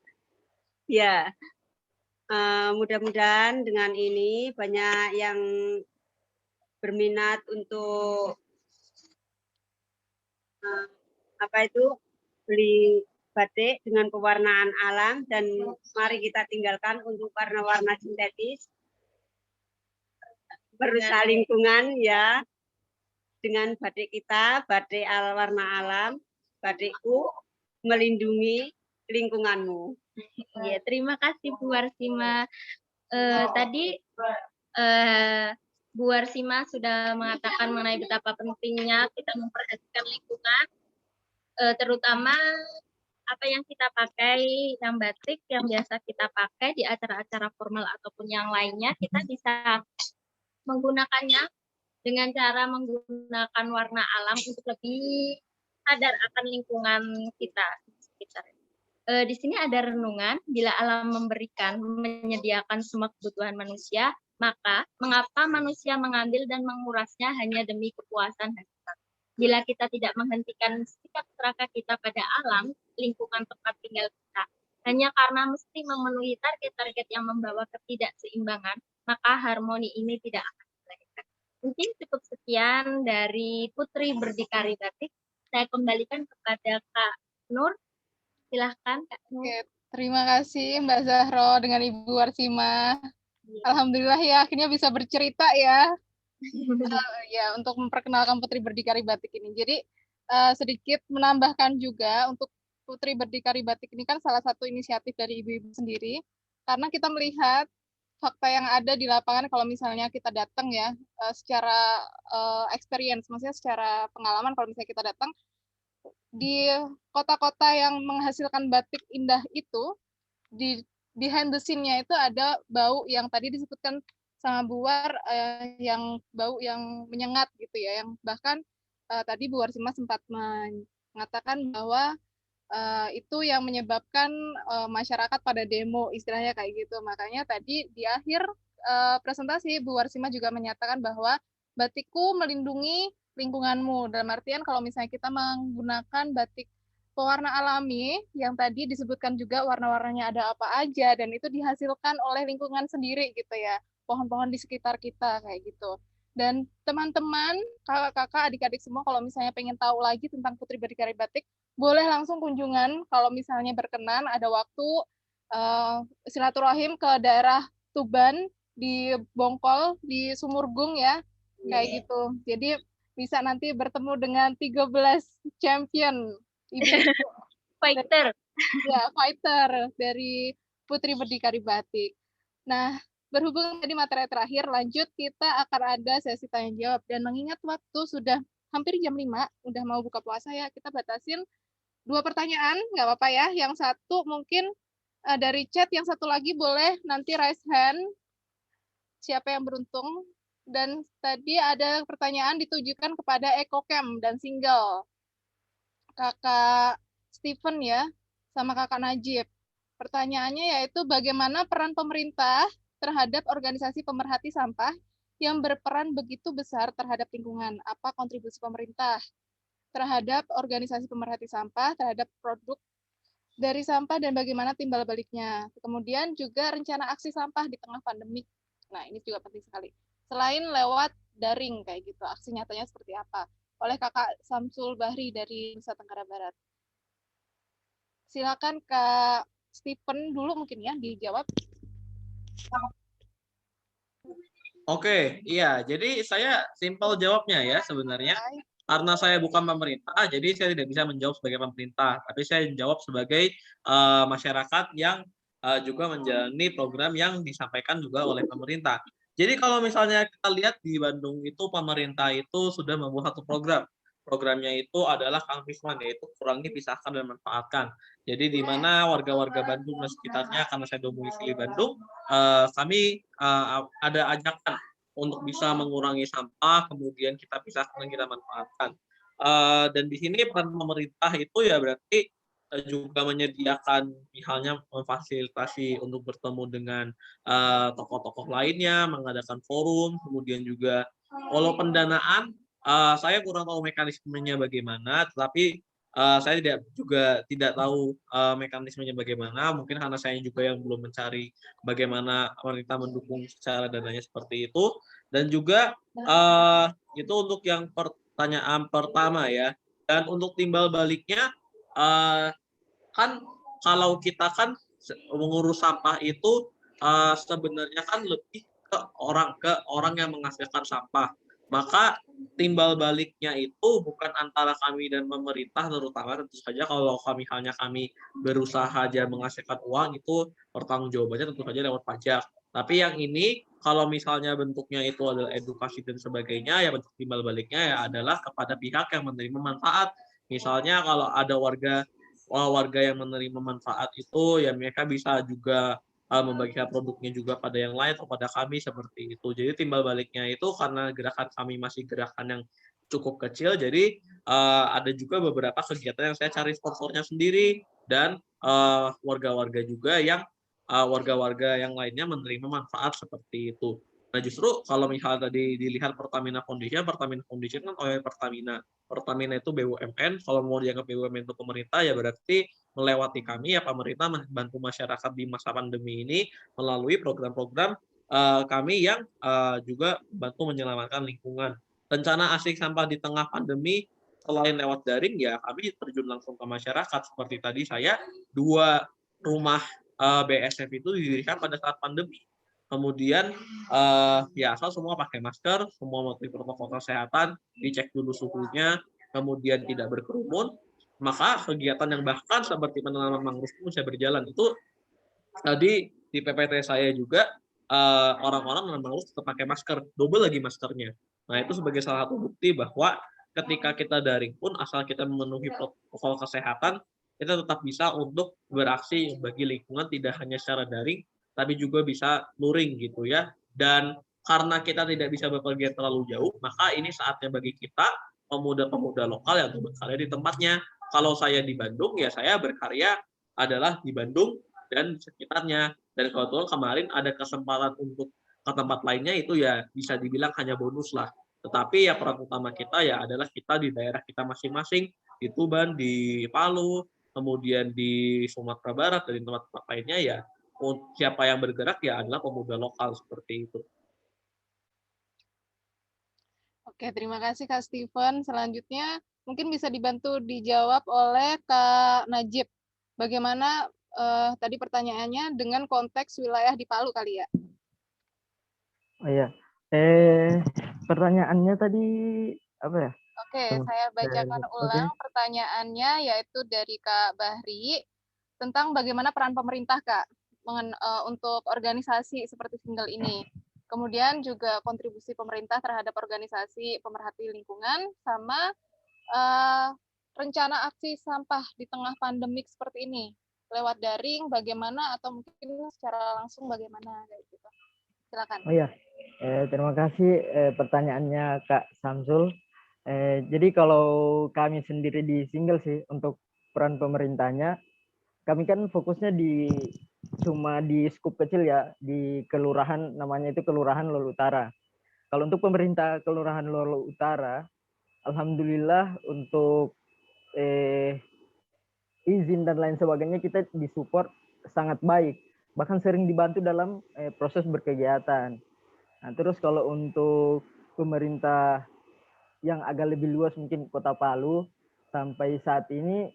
Ya, mudah-mudahan dengan ini banyak yang berminat untuk beli batik dengan pewarnaan alam, dan mari kita tinggalkan untuk warna-warna sintetis. Merusak lingkungan ya, dengan batik kita, batik warna alam, batikku melindungi lingkunganmu. Ya, terima kasih Bu Warsima. Tadi Bu Warsima sudah mengatakan mengenai betapa pentingnya kita memperhatikan lingkungan, terutama apa yang kita pakai, yang batik yang biasa kita pakai di acara-acara formal ataupun yang lainnya, kita bisa menggunakannya dengan cara menggunakan warna alam untuk lebih sadar akan lingkungan kita. Di sini ada renungan, bila alam memberikan, menyediakan semua kebutuhan manusia, maka mengapa manusia mengambil dan mengurasnya hanya demi kepuasan hasrat? Bila kita tidak menghentikan sikap serakah kita pada alam, lingkungan tempat tinggal kita, hanya karena mesti memenuhi target-target yang membawa ketidakseimbangan, maka harmoni ini tidak akan dilahirkan. Mungkin cukup sekian dari Putri Berdikari Batik. Saya kembalikan kepada Kak Nur. Silahkan Kak Nur. Terima kasih Mbak Zahro dengan Ibu Warsima. Alhamdulillah ya akhirnya bisa bercerita ya. Ya untuk memperkenalkan Putri Berdikari Batik ini. Jadi sedikit menambahkan juga untuk Putri Berdikari Batik ini kan salah satu inisiatif dari ibu-ibu sendiri. Karena kita melihat fakta yang ada di lapangan kalau misalnya kita datang ya secara experience, maksudnya secara pengalaman kalau misalnya kita datang di kota-kota yang menghasilkan batik indah itu di behind the scene-nya itu ada bau yang tadi disebutkan sama Bu War yang bau yang menyengat gitu ya, yang bahkan tadi Bu Warsima sempat mengatakan bahwa itu yang menyebabkan masyarakat pada demo istilahnya kayak gitu. Makanya tadi di akhir presentasi Bu Warsima juga menyatakan bahwa batikku melindungi lingkunganmu. Dalam artian kalau misalnya kita menggunakan batik pewarna alami yang tadi disebutkan juga warna-warnanya ada apa aja dan itu dihasilkan oleh lingkungan sendiri gitu ya, pohon-pohon di sekitar kita kayak gitu. Dan teman-teman, kakak-kakak, adik-adik semua kalau misalnya pengen tahu lagi tentang Putri Berdikari Batik, boleh langsung kunjungan kalau misalnya berkenan ada waktu silaturahim ke daerah Tuban di Bongkol di Sumurgung ya, kayak gitu. Jadi bisa nanti bertemu dengan 13 champion ibu-ibu Fighter. ya fighter dari Putri Berdikari Batik. Nah, berhubung tadi materi terakhir, lanjut kita akan ada sesi tanya jawab dan mengingat waktu sudah hampir jam 5, udah mau buka puasa ya, kita batasin 2 pertanyaan, nggak apa-apa ya. Yang satu mungkin dari chat, yang satu lagi boleh nanti raise hand siapa yang beruntung. Dan tadi ada pertanyaan ditujukan kepada EcoCam dan Single. Kakak Stephen ya, sama Kakak Najib. Pertanyaannya yaitu bagaimana peran pemerintah terhadap organisasi pemerhati sampah yang berperan begitu besar terhadap lingkungan? Apa kontribusi pemerintah terhadap organisasi pemerhati sampah, terhadap produk dari sampah dan bagaimana timbal baliknya? Kemudian juga rencana aksi sampah di tengah pandemi. Nah, ini juga penting sekali. Selain lewat daring kayak gitu, aksi nyatanya seperti apa? Oleh Kakak Samsul Bahri dari Nusa Tenggara Barat. Silakan Kak Stephen dulu mungkin ya dijawab. Oke, iya. Jadi saya simpel jawabnya ya sebenarnya. Karena saya bukan pemerintah, jadi saya tidak bisa menjawab sebagai pemerintah. Tapi saya menjawab sebagai masyarakat yang juga menjalani program yang disampaikan juga oleh pemerintah. Jadi kalau misalnya kita lihat di Bandung itu pemerintah itu sudah membuat satu program. Programnya itu adalah Kangpisman, yaitu kurangi, pisahkan, dan manfaatkan. Jadi di mana warga-warga Bandung dan sekitarnya, karena saya domisili Bandung, kami ada ajakan untuk bisa mengurangi sampah, kemudian kita pisahkan dan kita manfaatkan. Dan di sini peran pemerintah itu ya berarti juga menyediakan misalnya memfasilitasi untuk bertemu dengan tokoh-tokoh lainnya, mengadakan forum, kemudian juga kalau pendanaan saya kurang tahu mekanismenya bagaimana, tetapi saya tidak tahu mekanismenya bagaimana, mungkin karena saya juga yang belum mencari bagaimana pemerintah mendukung secara dananya seperti itu, dan juga itu untuk yang pertanyaan pertama ya, dan untuk timbal baliknya kan kalau kita kan mengurus sampah itu sebenarnya kan lebih ke orang yang menghasilkan sampah. Maka timbal baliknya itu bukan antara kami dan pemerintah, terutama tentu saja kalau kami berusaha aja menghasilkan uang itu pertanggungjawabannya tentu saja lewat pajak. Tapi yang ini kalau misalnya bentuknya itu adalah edukasi dan sebagainya, ya bentuk timbal baliknya ya adalah kepada pihak yang menerima manfaat. Misalnya kalau ada warga yang menerima manfaat itu ya mereka bisa juga membagikan produknya juga pada yang lain atau pada kami seperti itu. Jadi timbal baliknya itu karena gerakan kami masih gerakan yang cukup kecil, jadi ada juga beberapa kegiatan yang saya cari sponsornya sendiri dan warga-warga juga yang warga-warga yang lainnya menerima manfaat seperti itu. Nah justru kalau misalnya tadi dilihat Pertamina Foundation kan oleh Pertamina. Pertamina itu BUMN, kalau mau dianggap BUMN itu pemerintah ya berarti melewati kami ya pemerintah membantu masyarakat di masa pandemi ini melalui program-program kami yang juga bantu menyelamatkan lingkungan. Rencana asik sampah di tengah pandemi selain lewat daring ya kami terjun langsung ke masyarakat seperti tadi saya rumah BSF itu didirikan pada saat pandemi. Kemudian ya asal semua pakai masker, semua mematuhi protokol kesehatan, dicek dulu suhunya, kemudian tidak berkerumun, maka kegiatan yang bahkan seperti penanaman mangrove pun bisa berjalan. Itu tadi di PPT saya juga orang-orang menanam mangrove tetap pakai masker, double lagi maskernya. Nah itu sebagai salah satu bukti bahwa ketika kita daring pun asal kita memenuhi protokol kesehatan, kita tetap bisa untuk beraksi bagi lingkungan tidak hanya secara daring, tapi juga bisa luring gitu ya. Dan karena kita tidak bisa bepergian terlalu jauh, maka ini saatnya bagi kita pemuda-pemuda lokal yang berkarya di tempatnya. Kalau saya di Bandung, ya saya berkarya adalah di Bandung dan sekitarnya. Dan kebetulan kemarin ada kesempatan untuk ke tempat lainnya, itu ya bisa dibilang hanya bonus lah. Tetapi ya peran utama kita ya adalah kita di daerah kita masing-masing, di Tuban, di Palu, kemudian di Sumatera Barat, dan di tempat-tempat lainnya ya siapa yang bergerak ya adalah pemuda lokal seperti itu. Oke, terima kasih Kak Steven. Selanjutnya mungkin bisa dibantu dijawab oleh Kak Najib. Bagaimana tadi pertanyaannya dengan konteks wilayah di Palu kali ya? Oh iya. Pertanyaannya tadi apa ya? Oke, saya bacakan ulang pertanyaannya, yaitu dari Kak Bahri tentang bagaimana peran pemerintah Kak untuk organisasi seperti Single ini. Kemudian juga kontribusi pemerintah terhadap organisasi pemerhati lingkungan, sama rencana aksi sampah di tengah pandemik seperti ini. Lewat daring bagaimana, atau mungkin secara langsung bagaimana, kayak gitu. Silakan. Oh iya, terima kasih pertanyaannya Kak Samsul. Jadi kalau kami sendiri di Single sih, untuk peran pemerintahnya, kami kan fokusnya cuma di skup kecil ya, di kelurahan, namanya itu Kelurahan Lolo Utara. Kalau untuk pemerintah Kelurahan Lolo Utara, alhamdulillah untuk izin dan lain sebagainya kita disupport sangat baik, bahkan sering dibantu dalam proses berkegiatan. Nah, terus kalau untuk pemerintah yang agak lebih luas, mungkin Kota Palu, sampai saat ini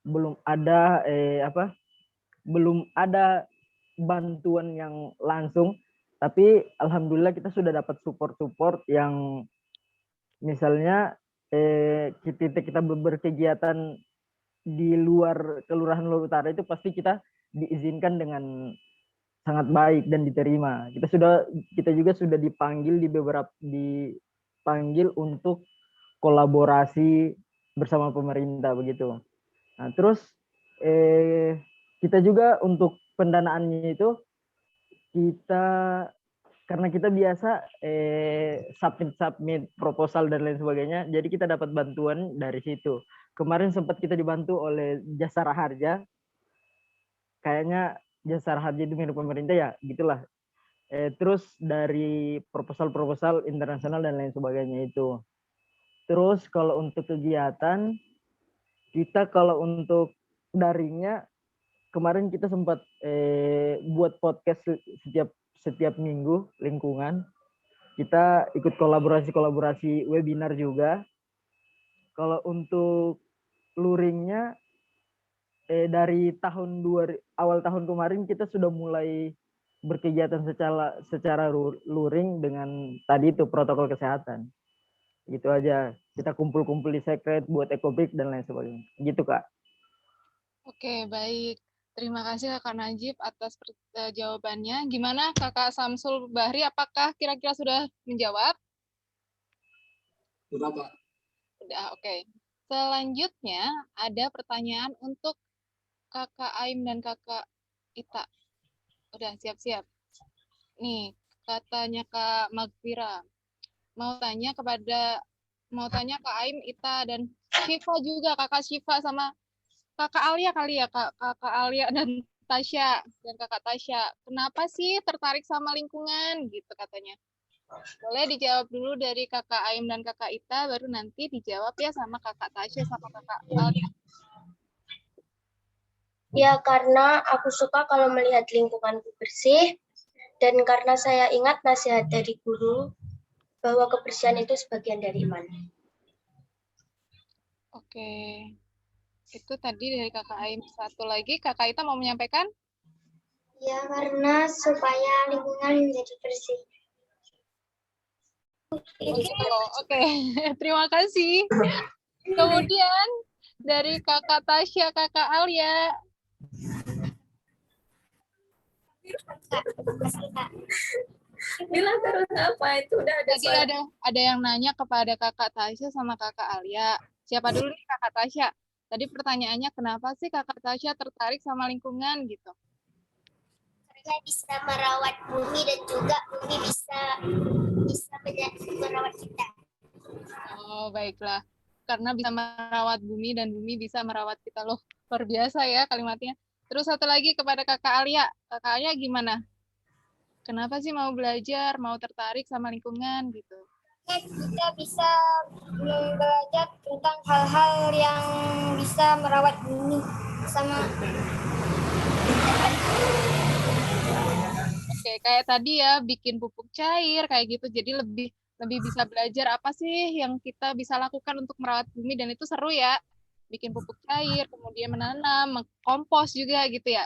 belum ada bantuan yang langsung, tapi alhamdulillah kita sudah dapat support yang misalnya kita berkegiatan di luar Kelurahan Lolo Utara itu pasti kita diizinkan dengan sangat baik dan diterima. Kita juga sudah dipanggil untuk kolaborasi bersama pemerintah begitu. Nah, terus kita juga untuk pendanaannya itu karena kita biasa submit proposal dan lain sebagainya, jadi kita dapat bantuan dari situ. Kemarin sempat kita dibantu oleh Jasara Harja, kayaknya Jasara Harja itu milik pemerintah ya, gitulah. Terus dari proposal internasional dan lain sebagainya itu. Terus kalau untuk kegiatan, kita kalau untuk daringnya, kemarin kita sempat buat podcast setiap minggu lingkungan. Kita ikut kolaborasi webinar juga. Kalau untuk luringnya, dari awal tahun kemarin kita sudah mulai berkegiatan secara luring dengan tadi itu protokol kesehatan. Gitu aja. Kita kumpul-kumpul di Secret buat ekobrik dan lain sebagainya. Gitu Kak. Oke, baik. Terima kasih Kakak Najib atas jawabannya. Gimana Kakak Samsul Bahri, apakah kira-kira sudah menjawab? Sudah Pak. Sudah, oke. Selanjutnya ada pertanyaan untuk Kakak Aim dan Kakak Ita. Udah siap-siap. Nih, katanya Kak Magfira. Mau tanya Kak Aim, Ita, dan Syifa juga, Kakak Syifa sama Kakak Alia kali ya, Kakak Alia dan Tasya, dan Kakak Tasya. Kenapa sih tertarik sama lingkungan gitu katanya? Boleh dijawab dulu dari Kakak Aim dan Kakak Ita, baru nanti dijawab ya sama Kakak Tasya sama Kakak Alia. Ya, karena aku suka kalau melihat lingkunganku bersih, dan karena saya ingat nasihat dari guru bahwa kebersihan itu sebagian dari iman. Oke. Itu tadi dari Kakak Aim. Satu lagi, Kakak Ita mau menyampaikan? Ya, karena supaya lingkungan menjadi bersih. Oke. Terima kasih. Kemudian dari Kakak Tasya, Kakak Alia. Bilang terus apa itu udah ada Tadi ada yang nanya kepada Kakak Tasya sama Kakak Alia. Siapa dulu nih Kakak Tasya? Tadi pertanyaannya kenapa sih Kakak Tasya tertarik sama lingkungan gitu? Karena bisa merawat bumi dan juga bumi bisa merawat kita. Oh, baiklah. Karena bisa merawat bumi dan bumi bisa merawat kita. Loh, luar biasa ya kalimatnya. Terus satu lagi kepada Kakak Alia. Kakak Alia gimana? Kenapa sih mau belajar, mau tertarik sama lingkungan gitu? Kita bisa belajar tentang hal-hal yang bisa merawat bumi sama. Oke, kayak tadi ya bikin pupuk cair kayak gitu. Jadi lebih bisa belajar apa sih yang kita bisa lakukan untuk merawat bumi, dan itu seru ya. Bikin pupuk cair, kemudian menanam, kompos juga gitu ya.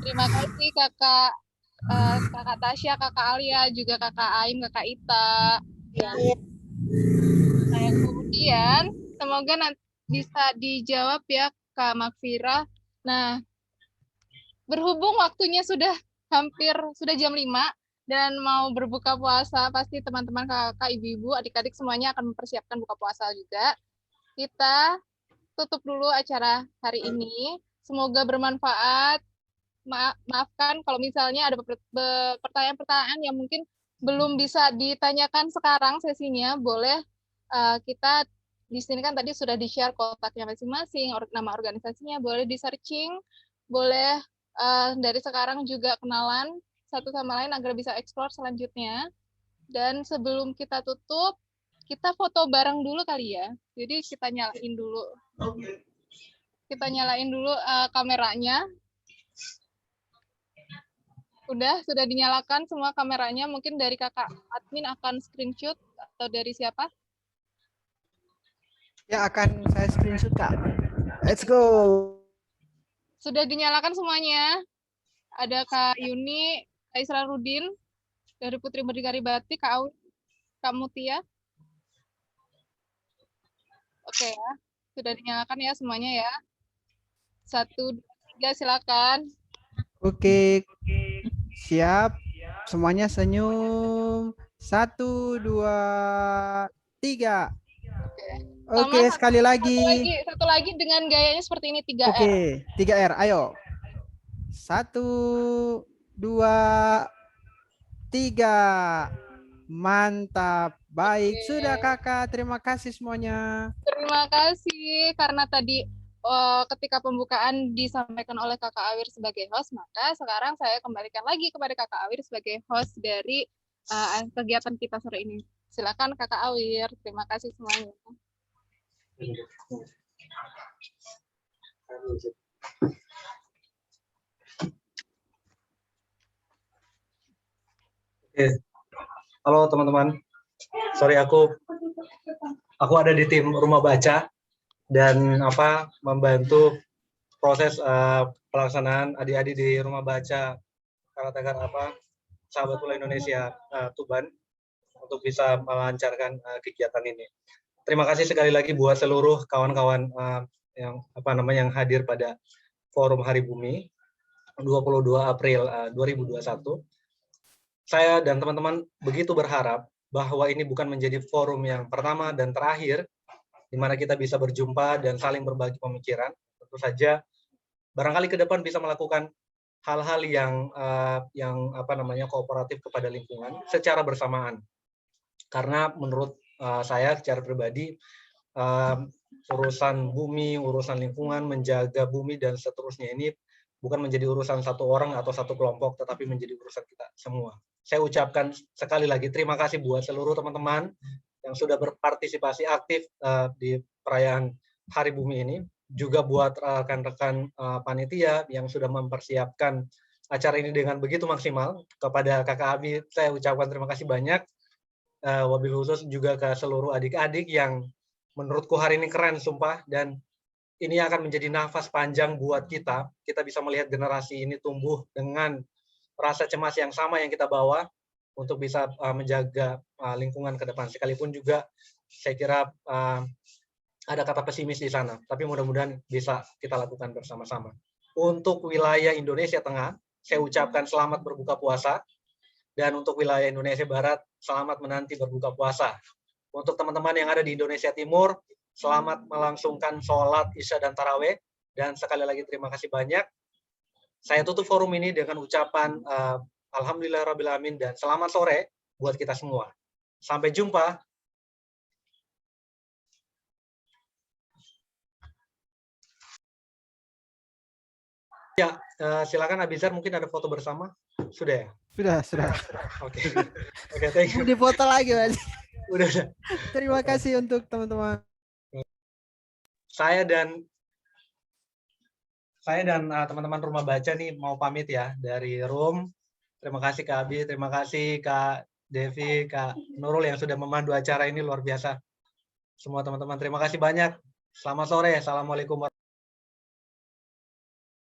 Terima kasih Kakak Tasya, Kakak Alia, juga Kakak Aim, Kakak Ita. Ya. Nah, kemudian semoga nanti bisa dijawab ya Kak Makfira. Nah, berhubung waktunya sudah jam 5 dan mau berbuka puasa, pasti teman-teman kakak, ibu-ibu, adik-adik semuanya akan mempersiapkan buka puasa juga. Kita tutup dulu acara hari ini. Semoga bermanfaat. Maafkan kalau misalnya ada pertanyaan-pertanyaan yang mungkin belum bisa ditanyakan sekarang sesinya, boleh kita di sini kan tadi sudah di-share kontaknya masing-masing, nama organisasinya, boleh di-searching, boleh dari sekarang juga kenalan satu sama lain agar bisa explore selanjutnya. Dan sebelum kita tutup, kita foto bareng dulu kali ya. Jadi kita nyalain dulu. Kita nyalain dulu kameranya. Sudah dinyalakan semua kameranya. Mungkin dari kakak admin akan screenshot atau dari siapa? Ya, akan saya screenshot, Kak. Let's go. Sudah dinyalakan semuanya. Ada Kak Yuni, Kak Israrudin, dari Putri Berdikari Batik, Kak Awi, Kak Mutia. Oke ya, sudah dinyalakan ya semuanya ya. 1, 2, 3, silakan. Oke, siap. Semuanya senyum. 1, 2, 3. Oke, sekali lagi. Satu lagi dengan gayanya seperti ini, 3R. Oke, 3R. Ayo. 1, 2, 3. Mantap. Baik, sudah Kakak. Terima kasih semuanya. Terima kasih karena tadi ketika pembukaan disampaikan oleh Kakak Awir sebagai host, maka sekarang saya kembalikan lagi kepada Kakak Awir sebagai host dari kegiatan kita sore ini. Silakan Kakak Awir. Terima kasih semuanya. Oke. Halo teman-teman. Sorry aku ada di tim Rumah Baca dan membantu proses pelaksanaan adik-adik di Rumah Baca Karategar Sahabatullah Indonesia Tuban untuk bisa melancarkan kegiatan ini. Terima kasih sekali lagi buat seluruh kawan-kawan yang hadir pada Forum Hari Bumi 22 April 2021. Saya dan teman-teman begitu berharap bahwa ini bukan menjadi forum yang pertama dan terakhir di mana kita bisa berjumpa dan saling berbagi pemikiran. Tentu saja barangkali ke depan bisa melakukan hal-hal yang kooperatif kepada lingkungan secara bersamaan. Karena menurut saya secara pribadi urusan bumi, urusan lingkungan, menjaga bumi dan seterusnya ini bukan menjadi urusan satu orang atau satu kelompok, tetapi menjadi urusan kita semua. Saya ucapkan sekali lagi terima kasih buat seluruh teman-teman yang sudah berpartisipasi aktif di perayaan Hari Bumi ini, juga buat rekan-rekan panitia yang sudah mempersiapkan acara ini dengan begitu maksimal. Kepada Kakak Abi, saya ucapkan terima kasih banyak. Wabil khusus juga ke seluruh adik-adik yang Menurutku hari ini keren, sumpah, dan ini akan menjadi nafas panjang buat kita. Kita bisa melihat generasi ini tumbuh dengan rasa cemas yang sama yang kita bawa untuk bisa menjaga lingkungan ke depan. Sekalipun juga saya kira ada kata pesimis di sana, tapi mudah-mudahan bisa kita lakukan bersama-sama. Untuk wilayah Indonesia Tengah, saya ucapkan selamat berbuka puasa, dan untuk wilayah Indonesia Barat, selamat menanti berbuka puasa. Untuk teman-teman yang ada di Indonesia Timur, selamat melangsungkan sholat Isya dan Taraweh, dan sekali lagi terima kasih banyak. Saya tutup forum ini dengan ucapan Alhamdulillahirrabbilalamin dan selamat sore buat kita semua. Sampai jumpa. Ya, silakan Abizar, mungkin ada foto bersama. Sudah ya? Sudah. Oke, thank you. Mau dipoto lagi, Mas. Udah. Terima kasih untuk teman-teman. Saya dan teman-teman Rumah Baca nih mau pamit ya dari room. Terima kasih Kak Abi, terima kasih Kak Devi, Kak Nurul yang sudah memandu acara ini, luar biasa. Semua teman-teman, terima kasih banyak. Selamat sore, assalamualaikum warahmatullahi wabarakatuh.